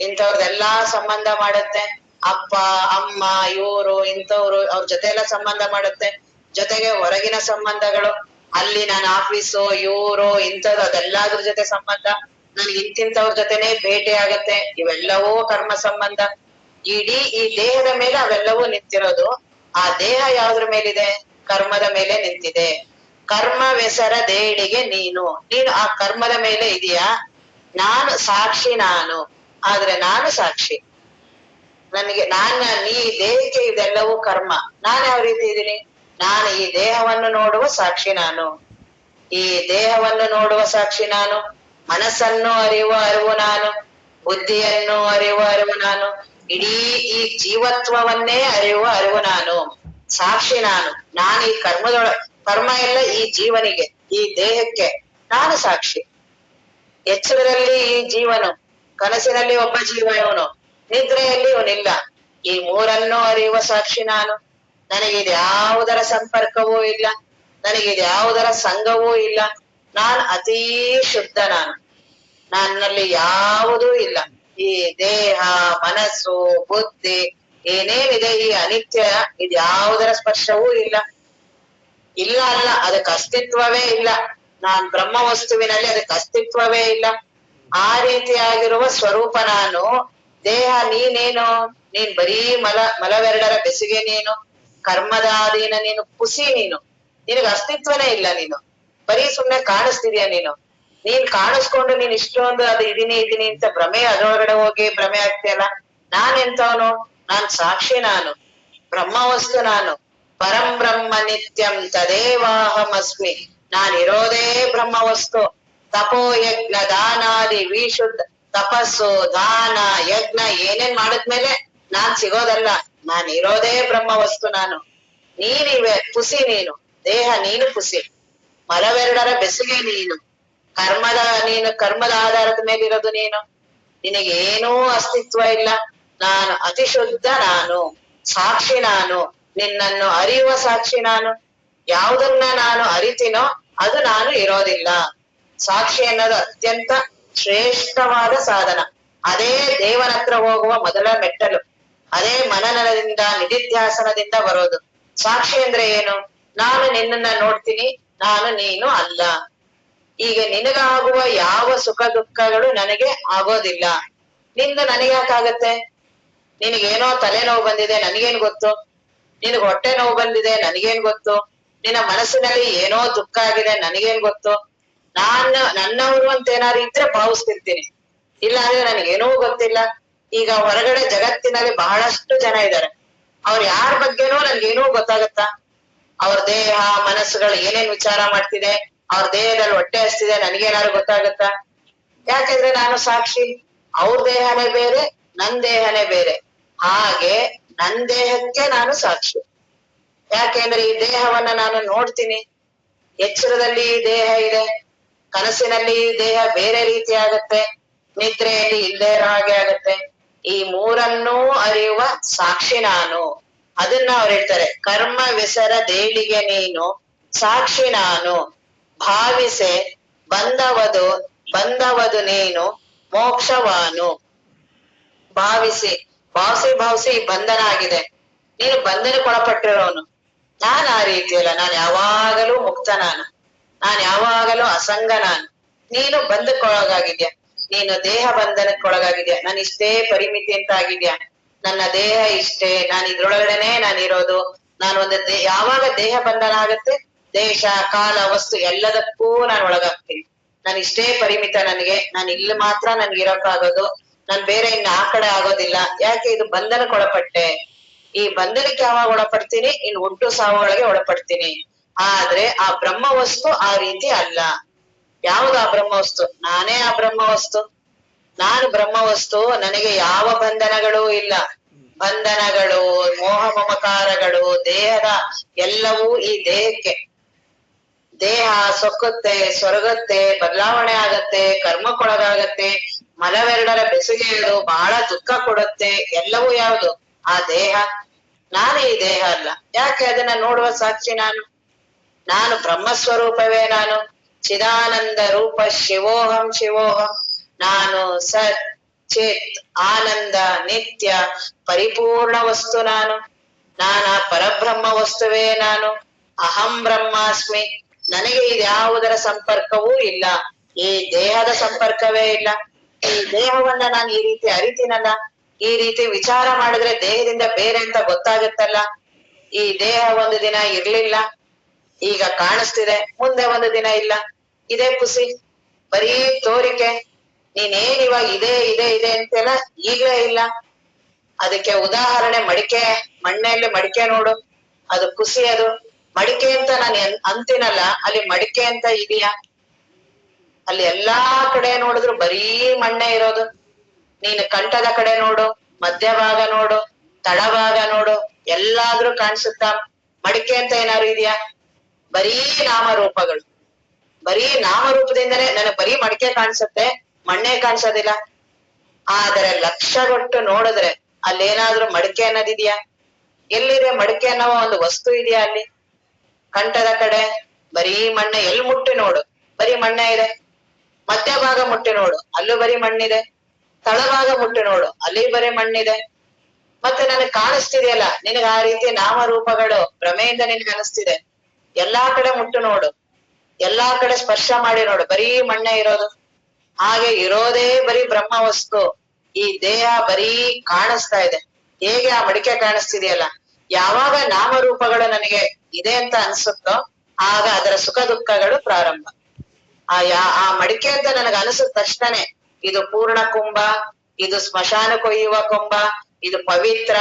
[SPEAKER 1] ಇಂಥವ್ರದೆಲ್ಲಾ ಸಂಬಂಧ ಮಾಡುತ್ತೆ. ಅಪ್ಪ ಅಮ್ಮ ಇವರು ಇಂಥವ್ರು, ಅವ್ರ ಜೊತೆ ಎಲ್ಲ ಸಂಬಂಧ ಮಾಡುತ್ತೆ. ಜೊತೆಗೆ ಹೊರಗಿನ ಸಂಬಂಧಗಳು, ಅಲ್ಲಿ ನಾನು ಆಫೀಸು ಇವರು ಇಂಥದ್ದು ಅದೆಲ್ಲದ್ರ ಜೊತೆ ಸಂಬಂಧ, ನನ್ಗೆ ಇಂತಿಂತವ್ರ ಜೊತೆನೆ ಭೇಟಿ ಆಗತ್ತೆ. ಇವೆಲ್ಲವೂ ಕರ್ಮ ಸಂಬಂಧ. ಇಡೀ ಈ ದೇಹದ ಮೇಲೆ ಅವೆಲ್ಲವೂ ನಿಂತಿರೋದು. ಆ ದೇಹ ಯಾವ್ದ್ರ ಮೇಲಿದೆ? ಕರ್ಮದ ಮೇಲೆ ನಿಂತಿದೆ. ಕರ್ಮವೆಸರ ದೇಳಿಗೆ ನೀನು ಆ ಕರ್ಮದ ಮೇಲೆ ಇದೆಯಾ? ನಾನು ಸಾಕ್ಷಿ, ಆದ್ರೆ ನಾನು ಸಾಕ್ಷಿ. ನೀ ದೇಹಕ್ಕೆ ಇದೆಲ್ಲವೂ ಕರ್ಮ. ನಾನ್ ಯಾವ ರೀತಿ ಇದ್ದೀನಿ? ನಾನು ಈ ದೇಹವನ್ನು ನೋಡುವ ಸಾಕ್ಷಿ ನಾನು. ಈ ದೇಹವನ್ನು ನೋಡುವ ಸಾಕ್ಷಿ ನಾನು. ಮನಸ್ಸನ್ನು ಅರಿವು ನಾನು. ಬುದ್ಧಿಯನ್ನು ಅರಿವು ನಾನು. ಇಡೀ ಈ ಜೀವತ್ವವನ್ನೇ ಅರಿವು ನಾನು. ಸಾಕ್ಷಿ ನಾನು ಈ ಕರ್ಮ ಎಲ್ಲ ಈ ಜೀವನಿಗೆ, ಈ ದೇಹಕ್ಕೆ ನಾನು ಸಾಕ್ಷಿ. ಎಚ್ಚರದಲ್ಲಿ ಈ ಜೀವನು, ಕನಸಿನಲ್ಲಿ ಒಬ್ಬ ಜೀವ ಇವನು, ನಿದ್ರೆಯಲ್ಲಿ ಇವನಿಲ್ಲ. ಈ ಮೂರನ್ನೂ ಅರಿಯುವ ಸಾಕ್ಷಿ ನಾನು. ನನಗಿದ್ಯಾವುದರ ಸಂಪರ್ಕವೂ ಇಲ್ಲ, ನನಗಿದ್ಯಾವುದರ ಸಂಘವೂ ಇಲ್ಲ. ನಾನ್ ಅತೀ ಶುದ್ಧ ನಾನು. ನನ್ನಲ್ಲಿ ಯಾವುದೂ ಇಲ್ಲ. ಈ ದೇಹ, ಮನಸ್ಸು, ಬುದ್ಧಿ ಏನೇನಿದೆ ಈ ಅನಿತ್ಯ ಇದ್ಯಾವುದರ ಸ್ಪರ್ಶವೂ ಇಲ್ಲ. ಇಲ್ಲ ಅಲ್ಲ, ಅದಕ್ಕೆ ಅಸ್ತಿತ್ವವೇ ಇಲ್ಲ. ನಾನ್ ಬ್ರಹ್ಮ ವಸ್ತುವಿನಲ್ಲಿ ಅದಕ್ಕೆ ಅಸ್ತಿತ್ವವೇ ಇಲ್ಲ. ಆ ರೀತಿಯಾಗಿರುವ ಸ್ವರೂಪ ನಾನು. ದೇಹ ನೀನೇನು? ನೀನ್ ಬರೀ ಮಲವೆರಡರ ಬೆಸುಗೆ ನೀನು. ಕರ್ಮದ ಅಧೀನ ನೀನು, ಪುಸಿ ನೀನು. ನಿನಗೆ ಅಸ್ತಿತ್ವನೇ ಇಲ್ಲ. ನೀನು ಬರೀ ಸುಮ್ನೆ ಕಾಣಿಸ್ತಿದ್ಯಾ ನೀನು. ನೀನ್ ಕಾಣಿಸ್ಕೊಂಡು ನೀನ್ ಇಷ್ಟೊಂದು ಅದು ಇದೀನಿ ಅಂತ ಭ್ರಮೆ, ಅದರೊಳಗಡೆ ಹೋಗಿ ಭ್ರಮೆ ಆಗ್ತಿಯಲ್ಲ. ನಾನ್ ಎಂತವನು? ನಾನ್ ಸಾಕ್ಷಿ ನಾನು, ಬ್ರಹ್ಮವಸ್ತು ನಾನು. ಪರಂ ಬ್ರಹ್ಮ ನಿತ್ಯಂ ತದೇವಾಹಮಸ್ಮಿ. ನಾನಿರೋದೇ ಬ್ರಹ್ಮವಸ್ತು. ತಪೋ ಯಜ್ಞ ದಾನಾದಿ ವಿಶುದ್ಧ ತಪಸ್ಸು, ದಾನ, ಯಜ್ಞ ಏನೇನ್ ಮಾಡಿದ್ಮೇಲೆ ನಾನ್ ಸಿಗೋದಲ್ಲ. ನಾನ್ ಇರೋದೇ ಬ್ರಹ್ಮವಸ್ತು ನಾನು. ನೀನಿವೆ ಪುಸಿ ನೀನು. ದೇಹ ನೀನು ಪುಸಿ. ಮಲವೆರಡರ ಬೆಸುಗೆ ನೀನು. ಕರ್ಮದ ಆಧಾರದ ಮೇಲಿರೋದು ನೀನು. ನಿನಗೇನೂ ಅಸ್ತಿತ್ವ ಇಲ್ಲ. ನಾನು ಅತಿ ಶುದ್ಧ ನಾನು, ಸಾಕ್ಷಿ ನಾನು. ನಿನ್ನನ್ನು ಅರಿಯುವ ಸಾಕ್ಷಿ ನಾನು. ಯಾವುದನ್ನ ನಾನು ಅರಿತೀನೋ ಅದು ನಾನು ಇರೋದಿಲ್ಲ. ಸಾಕ್ಷಿ ಅನ್ನೋದು ಅತ್ಯಂತ ಶ್ರೇಷ್ಠವಾದ ಸಾಧನ. ಅದೇ ದೇವನ ಹತ್ರ ಹೋಗುವ ಮೊದಲ ಮೆಟ್ಟಲು. ಅದೇ ಮನನದಿಂದ ನಿಧಿಧ್ಯಾಸನದಿಂದ ಬರೋದು. ಸಾಕ್ಷಿ ಅಂದ್ರೆ ಏನು? ನಾನು ನಿನ್ನನ್ನ ನೋಡ್ತೀನಿ, ನಾನು ನೀನು ಅಲ್ಲ. ಈಗ ನಿನಗಾಗುವ ಯಾವ ಸುಖ ದುಃಖಗಳು ನನಗೆ ಆಗೋದಿಲ್ಲ. ನಿಂದು ನನಗೆ ಯಾಕಾಗತ್ತೆ? ನಿನಗೇನೋ ತಲೆನೋವು ಬಂದಿದೆ, ನನಗೇನ್ ಗೊತ್ತು? ನಿನಗ್ ಹೊಟ್ಟೆ ನೋವು ಬಂದಿದೆ, ನನಗೇನ್ ಗೊತ್ತು? ನಿನ್ನ ಮನಸ್ಸಿನಲ್ಲಿ ಏನೋ ದುಃಖ ಆಗಿದೆ, ನನಗೇನ್ ಗೊತ್ತು? ನನ್ನವರು ಅಂತ ಏನಾದ್ರು ಇದ್ರೆ ಭಾವಿಸ್ತಿರ್ತೀನಿ. ಇಲ್ಲ ಅಂದ್ರೆ ನನಗೇನೂ ಗೊತ್ತಿಲ್ಲ. ಈಗ ಹೊರಗಡೆ ಜಗತ್ತಿನಲ್ಲಿ ಬಹಳಷ್ಟು ಜನ ಇದ್ದಾರೆ. ಅವ್ರ ಯಾರ ಬಗ್ಗೆನೂ ನನ್ಗೇನೂ ಗೊತ್ತಾಗತ್ತಾ? ಅವ್ರ ದೇಹ ಮನಸ್ಸುಗಳು ಏನೇನ್ ವಿಚಾರ ಮಾಡ್ತಿದೆ, ಅವ್ರ ದೇಹದಲ್ಲಿ ಹೊಟ್ಟೆ ಹಸ್ತಿದೆ, ನನ್ಗೇನಾದ್ರು ಗೊತ್ತಾಗತ್ತಾ? ಯಾಕಂದ್ರೆ ನಾನು ಸಾಕ್ಷಿ. ಅವ್ರ ದೇಹನೇ ಬೇರೆ, ನನ್ ದೇಹನೇ ಬೇರೆ. ಹಾಗೆ ನನ್ ದೇಹಕ್ಕೆ ನಾನು ಸಾಕ್ಷಿ. ಯಾಕೆಂದ್ರೆ ಈ ದೇಹವನ್ನ ನಾನು ನೋಡ್ತೀನಿ. ಎಚ್ಚರದಲ್ಲಿ ಈ ದೇಹ ಇದೆ, ಕನಸಿನಲ್ಲಿ ಈ ದೇಹ ಬೇರೆ ರೀತಿ ಆಗತ್ತೆ, ನಿದ್ರೆಯಲ್ಲಿ ಇಲ್ಲದೆ ಇರೋ ಹಾಗೆ ಆಗತ್ತೆ. ಈ ಮೂರನ್ನೂ ಅರಿಯುವ ಸಾಕ್ಷಿ ನಾನು. ಅದನ್ನ ಅವ್ರು ಹೇಳ್ತಾರೆ, ಕರ್ಮ ವಿಸರ ದೇಳಿಗೆ ನೀನು ಸಾಕ್ಷಿ ನಾನು. ಭಾವಿಸೆ ಬಂದವದು ನೀನು ಮೋಕ್ಷವಾನು. ಭಾವಿಸಿ ಭಾವಿಸಿ ಬಂಧನ ಆಗಿದೆ. ನೀನು ಬಂಧನಕ್ಕೆ ಒಳಪಟ್ಟಿರೋನು. ನಾನ್ ಆ ರೀತಿ ಅಲ್ಲ. ನಾನು ಯಾವಾಗಲೂ ಮುಕ್ತ ನಾನು ಯಾವಾಗಲೂ ಅಸಂಗ ನಾನು. ನೀನು ಬಂಧಕ್ಕೊಳಗಾಗಿದ್ಯಾ. ನೀನು ದೇಹ ಬಂಧನಕ್ಕೆ ಒಳಗಾಗಿದ್ಯಾ. ನಾನು ಇಷ್ಟೇ ಪರಿಮಿತಿ ಅಂತ ಆಗಿದ್ಯಾ. ನನ್ನ ದೇಹ ಇಷ್ಟೇ, ನಾನು ಇದ್ರೊಳಗಡೆನೆ ನಾನಿರೋದು. ಯಾವಾಗ ದೇಹ ಬಂಧನ ಆಗತ್ತೆ, ದೇಶ ಕಾಲ ವಸ್ತು ಎಲ್ಲದಕ್ಕೂ ನಾನು ಒಳಗಾಗ್ತೀನಿ. ನಾನು ಇಷ್ಟೇ ಪರಿಮಿತ ನನಗೆ. ನಾನು ಇಲ್ಲಿ ಮಾತ್ರ ನನ್ಗೆ ಇರೋಕ್ಕಾಗೋದು. ನಾನ್ ಬೇರೆ ಇನ್ನು ಆ ಕಡೆ ಆಗೋದಿಲ್ಲ. ಯಾಕೆ? ಇದು ಬಂಧನಕ್ಕೆ ಒಳಪಟ್ಟೆ. ಈ ಬಂಧನಕ್ಕೆ ಯಾವಾಗ ಒಳಪಡ್ತೀನಿ? ಇನ್ನು ಹುಟ್ಟು ಸಾವುಗಳಿಗೆ ಒಳಪಡ್ತೀನಿ. ಆದ್ರೆ ಆ ಬ್ರಹ್ಮವಸ್ತು ಆ ರೀತಿ ಅಲ್ಲ. ಯಾವುದು ಆ ಬ್ರಹ್ಮವಸ್ತು? ನಾನೇ ಆ ಬ್ರಹ್ಮವಸ್ತು. ನಾನು ಬ್ರಹ್ಮವಸ್ತು. ನನಗೆ ಯಾವ ಬಂಧನಗಳೂ ಇಲ್ಲ. ಬಂಧನಗಳು, ಮೋಹ ಮಮಕಾರಗಳು, ದೇಹದ ಎಲ್ಲವೂ ಈ ದೇಹಕ್ಕೆ. ದೇಹ ಸೊಕ್ಕುತ್ತೆ, ಸೊರಗತ್ತೆ, ಬದಲಾವಣೆ ಆಗತ್ತೆ, ಕರ್ಮಕ್ಕೊಳಗಾಗತ್ತೆ, ಮಲವೆರಡರ ಬೆಸುಗೆಗಳು ಬಹಳ ದುಃಖ ಕೊಡುತ್ತೆ. ಎಲ್ಲವೂ ಯಾವುದು? ಆ ದೇಹ. ನಾನು ಈ ದೇಹ ಅಲ್ಲ. ಯಾಕೆ? ಅದನ್ನ ನೋಡುವ ಸಾಕ್ಷಿ ನಾನು. ನಾನು ಬ್ರಹ್ಮಸ್ವರೂಪವೇ ನಾನು. ಚಿದಾನಂದ ರೂಪ ಶಿವೋಹಂ ಶಿವೋಹಂ. ನಾನು ಸತ್ ಚಿತ್ ಆನಂದ ನಿತ್ಯ ಪರಿಪೂರ್ಣ ವಸ್ತು ನಾನು. ನಾನ ಪರಬ್ರಹ್ಮ ವಸ್ತುವೇ ನಾನು. ಅಹಂ ಬ್ರಹ್ಮಾಸ್ಮಿ. ನನಗೆ ಇದ್ಯಾವುದರ ಸಂಪರ್ಕವೂ ಇಲ್ಲ. ಈ ದೇಹದ ಸಂಪರ್ಕವೇ ಇಲ್ಲ. ಈ ದೇಹವನ್ನ ನಾನು ಈ ರೀತಿ ಅರಿತೀನಲ್ಲ, ಈ ರೀತಿ ವಿಚಾರ ಮಾಡಿದ್ರೆ ದೇಹದಿಂದ ಬೇರೆ ಅಂತ ಗೊತ್ತಾಗತ್ತಲ್ಲ. ಈ ದೇಹ ಒಂದು ದಿನ ಇರ್ಲಿಲ್ಲ, ಈಗ ಕಾಣಿಸ್ತಿದೆ, ಮುಂದೆ ಒಂದು ದಿನ ಇಲ್ಲ. ಇದೇ ಖುಷಿ, ಬರೀ ತೋರಿಕೆ. ನೀನೇನ್ ಇವಾಗ ಇದೆ ಅಂತೆಲ್ಲ ಈಗ್ಲೇ ಇಲ್ಲ. ಅದಕ್ಕೆ ಉದಾಹರಣೆ ಮಡಿಕೆ. ಮಣ್ಣಲ್ಲಿ ಮಡಿಕೆ ನೋಡು, ಅದು ಖುಷಿ. ಅದು ಮಡಿಕೆ ಅಂತ ನಾನು ಅಂತೀನಲ್ಲ, ಅಲ್ಲಿ ಮಡಿಕೆ ಅಂತ ಇದೆಯಾ? ಅಲ್ಲಿ ಎಲ್ಲಾ ಕಡೆ ನೋಡಿದ್ರು ಬರೀ ಮಣ್ಣೆ ಇರೋದು. ನೀನು ಕಂಠದ ಕಡೆ ನೋಡು, ಮಧ್ಯಭಾಗ ನೋಡು, ತಳಭಾಗ ನೋಡು, ಎಲ್ಲಾದ್ರೂ ಕಾಣಿಸುತ್ತಾ? ಮಡಿಕೆ ಅಂತ ಏನಾದ್ರು ಇದೆಯಾ? ಬರೀ ನಾಮರೂಪಗಳು. ಬರೀ ನಾಮರೂಪದಿಂದನೇ ನನಗೆ ಬರೀ ಮಡಿಕೆ ಕಾಣಿಸುತ್ತೆ, ಮಣ್ಣೆ ಕಾಣಿಸೋದಿಲ್ಲ. ಆದರೆ ಲಕ್ಷಗೊಟ್ಟು ನೋಡಿದ್ರೆ ಅಲ್ಲೇನಾದ್ರೂ ಮಡಿಕೆ ಅನ್ನೋದಿದ್ಯಾ? ಎಲ್ಲಿದೆ ಮಡಿಕೆ ಅನ್ನೋ ಒಂದು ವಸ್ತು ಇದೆಯಾ ಅಲ್ಲಿ? ಕಂಠದ ಕಡೆ ಬರೀ ಮಣ್ಣೆ, ಎಲ್ಲಿ ಮುಟ್ಟಿ ನೋಡು ಬರೀ ಮಣ್ಣೆ ಇದೆ. ಮಧ್ಯಭಾಗ ಮುಟ್ಟಿ ನೋಡು ಅಲ್ಲೂ ಬರೀ ಮಣ್ಣಿದೆ. ತಳಭಾಗ ಮುಟ್ಟಿ ನೋಡು ಅಲ್ಲಿ ಬರೀ ಮಣ್ಣಿದೆ. ಮತ್ತೆ ನನಗ್ ಕಾಣಿಸ್ತಿದೆಯಲ್ಲ, ನಿನಗ ಆ ರೀತಿ ನಾಮರೂಪಗಳು ಭ್ರಮೆಯಿಂದ ನಿನ್ಗೆ ಅನಿಸ್ತಿದೆ. ಎಲ್ಲಾ ಕಡೆ ಮುಟ್ಟು ನೋಡು, ಎಲ್ಲಾ ಕಡೆ ಸ್ಪರ್ಶ ಮಾಡಿ ನೋಡು, ಬರೀ ಮಣ್ಣೆ ಇರೋದು. ಹಾಗೆ ಇರೋದೇ ಬರೀ ಬ್ರಹ್ಮ ವಸ್ತು. ಈ ದೇಹ ಬರೀ ಕಾಣಿಸ್ತಾ ಇದೆ. ಹೇಗೆ ಆ ಮಡಿಕೆ ಕಾಣಿಸ್ತಿದೆಯಲ್ಲ, ಯಾವಾಗ ನಾಮರೂಪಗಳು ನನಗೆ ಇದೆ ಅಂತ ಅನ್ಸುತ್ತೋ ಆಗ ಅದರ ಸುಖ ದುಃಖಗಳು ಪ್ರಾರಂಭ. ಆ ಮಡಿಕೆ ಅಂತ ನನಗೆ ಅನಿಸಿದ ತಕ್ಷಣನೇ ಇದು ಪೂರ್ಣ ಕುಂಭ, ಇದು ಸ್ಮಶಾನ ಕೊಯ್ಯುವ ಕೊಂಬ, ಇದು ಪವಿತ್ರ,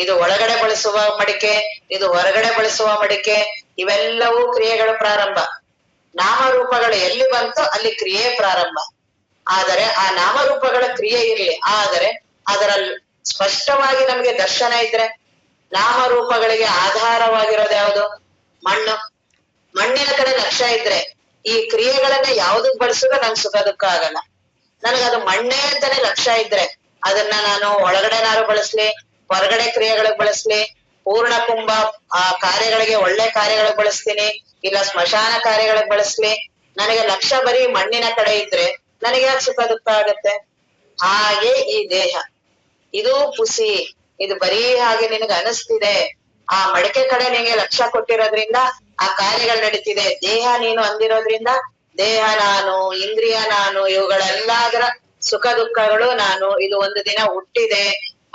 [SPEAKER 1] ಇದು ಒಳಗಡೆ ಬಳಸುವ ಮಡಿಕೆ, ಇದು ಹೊರಗಡೆ ಬಳಸುವ ಮಡಿಕೆ, ಇವೆಲ್ಲವೂ ಕ್ರಿಯೆಗಳು ಪ್ರಾರಂಭ. ನಾಮರೂಪಗಳು ಎಲ್ಲಿ ಬಂತೋ ಅಲ್ಲಿ ಕ್ರಿಯೆ ಪ್ರಾರಂಭ. ಆದರೆ ಆ ನಾಮರೂಪಗಳ ಕ್ರಿಯೆ ಇರ್ಲಿ, ಆದರೆ ಅದರಲ್ಲಿ ಸ್ಪಷ್ಟವಾಗಿ ನಮ್ಗೆ ದರ್ಶನ ಇದ್ರೆ, ನಾಮರೂಪಗಳಿಗೆ ಆಧಾರವಾಗಿರೋದು ಯಾವುದು? ಮಣ್ಣು. ಮಣ್ಣಿನ ಕಡೆ ಲಕ್ಷ್ಯ ಇದ್ರೆ ಈ ಕ್ರಿಯೆಗಳನ್ನ ಯಾವ್ದಕ್ ಬಳಸಿದ್ರೆ ನಂಗೆ ಸುಖ ದುಃಖ ಆಗಲ್ಲ. ನನಗದು ಮಣ್ಣೆ ಅಂತಾನೆ ಲಕ್ಷ್ಯ ಇದ್ರೆ ಅದನ್ನ ನಾನು ಒಳಗಡೆನಾರು ಬಳಸ್ಲಿ, ಹೊರಗಡೆ ಕ್ರಿಯೆಗಳಿಗೆ ಬಳಸ್ಲಿ, ಪೂರ್ಣ ಕುಂಭ ಆ ಕಾರ್ಯಗಳಿಗೆ ಒಳ್ಳೆ ಕಾರ್ಯಗಳಿಗೆ ಬಳಸ್ತೀನಿ, ಇಲ್ಲ ಸ್ಮಶಾನ ಕಾರ್ಯಗಳಿಗೆ ಬಳಸ್ಲಿ, ನನಗೆ ಲಕ್ಷ್ಯ ಬರೀ ಮಣ್ಣಿನ ಕಡೆ ಇದ್ರೆ ನನಗೆ ಯಾಕೆ ಸುಖ ದುಃಖ ಆಗತ್ತೆ? ಹಾಗೆ ಈ ದೇಹ ಇದು ಪುಸಿ, ಇದು ಬರೀ ಹಾಗೆ ನಿನಗೆ ಅನಿಸ್ತಿದೆ. ಆ ಮಡಿಕೆ ಕಡೆ ನಿನಗೆ ಲಕ್ಷ್ಯ ಕೊಟ್ಟಿರೋದ್ರಿಂದ ಆ ಕಾರ್ಯಗಳು ನಡೀತಿದೆ. ದೇಹ ನೀನು ಅಂದಿರೋದ್ರಿಂದ ದೇಹ ನಾನು, ಇಂದ್ರಿಯ ನಾನು, ಇವುಗಳೆಲ್ಲದರ ಸುಖ ದುಃಖಗಳು ನಾನು. ಇದು ಒಂದು ದಿನ ಹುಟ್ಟಿದೆ,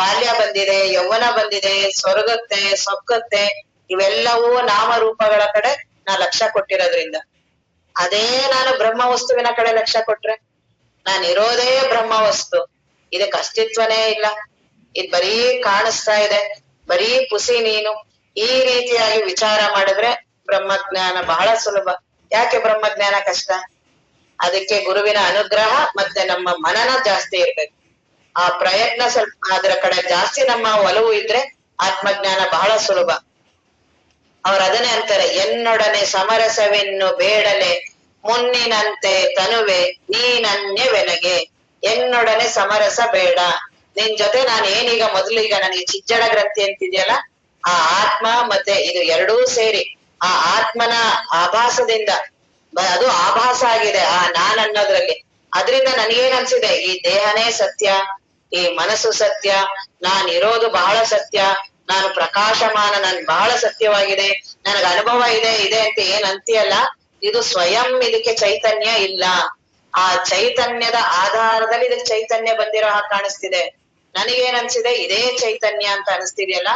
[SPEAKER 1] ಬಾಲ್ಯ ಬಂದಿದೆ, ಯೌವನ ಬಂದಿದೆ, ಸೊರಗುತ್ತೆ, ಸೊಕ್ಕತ್ತೆ, ಇವೆಲ್ಲವೂ ನಾಮರೂಪಗಳ ಕಡೆ ನಾ ಲಕ್ಷ್ಯ ಕೊಟ್ಟಿರೋದ್ರಿಂದ. ಅದೇ ನಾನು ಬ್ರಹ್ಮ ವಸ್ತುವಿನ ಕಡೆ ಲಕ್ಷ್ಯ ಕೊಟ್ರೆ ನಾನಿರೋದೇ ಬ್ರಹ್ಮ ವಸ್ತು, ಇದಕ್ಕೆ ಅಸ್ತಿತ್ವನೇ ಇಲ್ಲ, ಇದ್ ಬರೀ ಕಾಣಿಸ್ತಾ ಇದೆ, ಬರೀ ಪುಸಿ ನೀನು. ಈ ರೀತಿಯಾಗಿ ವಿಚಾರ ಮಾಡಿದ್ರೆ ಬ್ರಹ್ಮಜ್ಞಾನ ಬಹಳ ಸುಲಭ. ಯಾಕೆ ಬ್ರಹ್ಮಜ್ಞಾನ ಕಷ್ಟ? ಅದಕ್ಕೆ ಗುರುವಿನ ಅನುಗ್ರಹ ಮತ್ತೆ ನಮ್ಮ ಮನನ ಜಾಸ್ತಿ ಇರ್ಬೇಕು. ಆ ಪ್ರಯತ್ನ ಸ್ವಲ್ಪ ಅದರ ಕಡೆ ಜಾಸ್ತಿ ನಮ್ಮ ಒಲವು ಇದ್ರೆ ಆತ್ಮಜ್ಞಾನ ಬಹಳ ಸುಲಭ. ಅವ್ರು ಅದನ್ನೇ ಅಂತಾರೆ, ಎನ್ನೊಡನೆ ಸಮರಸವೆನ್ನು ಬೇಡಲೆ ಮುನ್ನಿನಂತೆ ತನುವೆ ನೀನನ್ಯವೆನಗೆ. ಎನ್ನೊಡನೆ ಸಮರಸ ಬೇಡ, ನಿನ್ ಜೊತೆ ನಾನು ಏನೀಗ ಮೊದಲೀಗ ನನಗೆ ಚಿಜ್ಜಡ ಗ್ರಂಥಿ ಅಂತಿದ್ಯಲ್ಲ, ಆ ಆತ್ಮ ಮತ್ತೆ ಇದು ಎರಡೂ ಸೇರಿ ಆ ಆತ್ಮನ ಆಭಾಸದಿಂದ, ಅದು ಆಭಾಸ ಆಗಿದೆ ಆ ನಾನ್ ಅನ್ನೋದ್ರಲ್ಲಿ. ಅದ್ರಿಂದ ನನಗೇನ್ ಅನ್ಸಿದೆ, ಈ ದೇಹನೇ ಸತ್ಯ, ಈ ಮನಸ್ಸು ಸತ್ಯ, ನಾನ್ ಇರೋದು ಬಹಳ ಸತ್ಯ, ನಾನು ಪ್ರಕಾಶಮಾನ, ನನ್ ಬಹಳ ಸತ್ಯವಾಗಿದೆ, ನನಗ ಅನುಭವ ಇದೆ ಅಂತ ಏನ್ ಅಂತೀಯಲ್ಲ, ಇದು ಸ್ವಯಂ ಇದಕ್ಕೆ ಚೈತನ್ಯ ಇಲ್ಲ. ಆ ಚೈತನ್ಯದ ಆಧಾರದಲ್ಲಿ ಇದಕ್ಕೆ ಚೈತನ್ಯ ಬಂದಿರೋ ಹಾಗೆ ಕಾಣಿಸ್ತಿದೆ. ನನಗೇನ್ ಅನ್ಸಿದೆ, ಇದೇ ಚೈತನ್ಯ ಅಂತ ಅನಿಸ್ತಿದೆಯಲ್ಲ,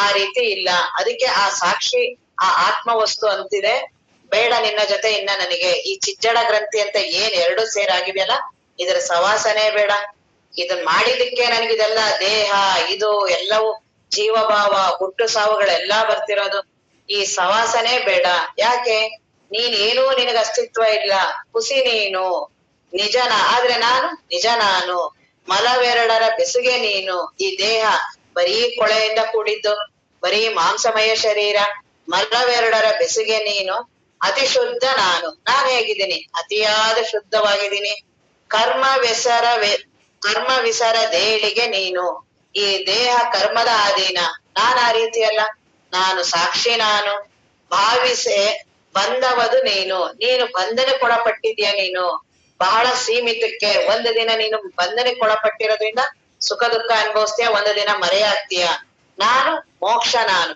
[SPEAKER 1] ಆ ರೀತಿ ಇಲ್ಲ. ಅದಕ್ಕೆ ಆ ಸಾಕ್ಷಿ ಆ ಆತ್ಮ ವಸ್ತು ಅಂತಿದೆ, ಬೇಡ ನಿನ್ನ ಜೊತೆ ಇನ್ನ ನನಗೆ ಈ ಚಿಜ್ಜಡ ಗ್ರಂಥಿ ಅಂತ ಏನ್ ಎರಡು ಸೇರಾಗಿದೆಯಲ್ಲ, ಇದರ ಸವಾಸನೆ ಬೇಡ. ಇದನ್ ಮಾಡಿದಕ್ಕೆ ನನಗಿದೆಲ್ಲ ದೇಹ ಇದು ಎಲ್ಲವೂ ಜೀವಭಾವ ಹುಟ್ಟು ಸಾವುಗಳೆಲ್ಲಾ ಬರ್ತಿರೋದು. ಈ ಸವಾಸನೆ ಬೇಡ. ಯಾಕೆ? ನೀನ್ ಏನೂ ನಿನಗ ಅಸ್ತಿತ್ವ ಇಲ್ಲ, ಹುಸಿ ನೀನು, ನಿಜನ ಆದ್ರೆ ನಾನು ನಿಜ ನಾನು, ಮಲವೆರಡರ ಬೆಸುಗೆ ನೀನು. ಈ ದೇಹ ಬರೀ ಕೊಳೆಯಿಂದ ಕೂಡಿದ್ದು, ಬರೀ ಮಾಂಸಮಯ ಶರೀರ, ಮಲವೆರಡರ ಬೆಸುಗೆ ನೀನು, ಅತಿ ಶುದ್ಧ ನಾನು. ನಾನ್ ಹೇಗಿದ್ದೀನಿ? ಅತಿಯಾದ ಶುದ್ಧವಾಗಿದ್ದೀನಿ. ಕರ್ಮ ವಿಸರದೇಳಿಗೆ ನೀನು. ಈ ದೇಹ ಕರ್ಮದ ಅಧೀನ, ನಾನ್ ಆ ರೀತಿಯಲ್ಲ, ನಾನು ಸಾಕ್ಷಿ ನಾನು. ಭಾವಿಸೆ ಬಂದವದು ನೀನು, ನೀನು ಬಂಧನಕ್ಕೆ ಒಳಪಟ್ಟಿದ್ಯಾ ನೀನು, ಬಹಳ ಸೀಮಿತಕ್ಕೆ. ಒಂದು ದಿನ ನೀನು ಬಂಧನಕ್ಕೆ ಒಳಪಟ್ಟಿರೋದ್ರಿಂದ ಸುಖ ದುಃಖ ಅನುಭವಿಸ್ತೀಯ, ಒಂದು ದಿನ ಮರೆಯಾಗ್ತೀಯ. ನಾನು ಮೋಕ್ಷ ನಾನು,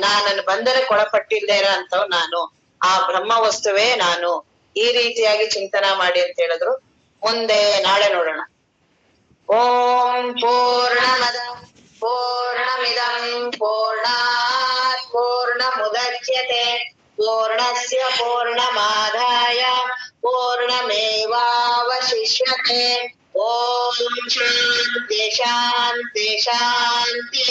[SPEAKER 1] ನಾನನ್ನು ಬಂಧನಕ್ಕೆ ಒಳಪಟ್ಟಿಲ್ದೇ ಇರೋ ಅಂತವ್ ನಾನು, ಆ ಬ್ರಹ್ಮ ವಸ್ತುವೇ ನಾನು. ಈ ರೀತಿಯಾಗಿ ಚಿಂತನ ಮಾಡಿ ಅಂತ ಹೇಳಿದ್ರು. ಮುಂದೆ ನಾಳೆ ನೋಡೋಣ. ಓಂ ಪೂರ್ಣಮದ ಪೂರ್ಣಮಿದಂ ಪೂರ್ಣಾತ್ ಪೂರ್ಣಮುದಚ್ಯತೆ ಪೂರ್ಣಸ್ಯ ಪೂರ್ಣಮಾದಾಯ ಪೂರ್ಣಮೇವಾವಶಿಷ್ಯತೆ. ಓಂ ಶಾಂತಿ ಶಾಂತಿ ಶಾಂತಿ.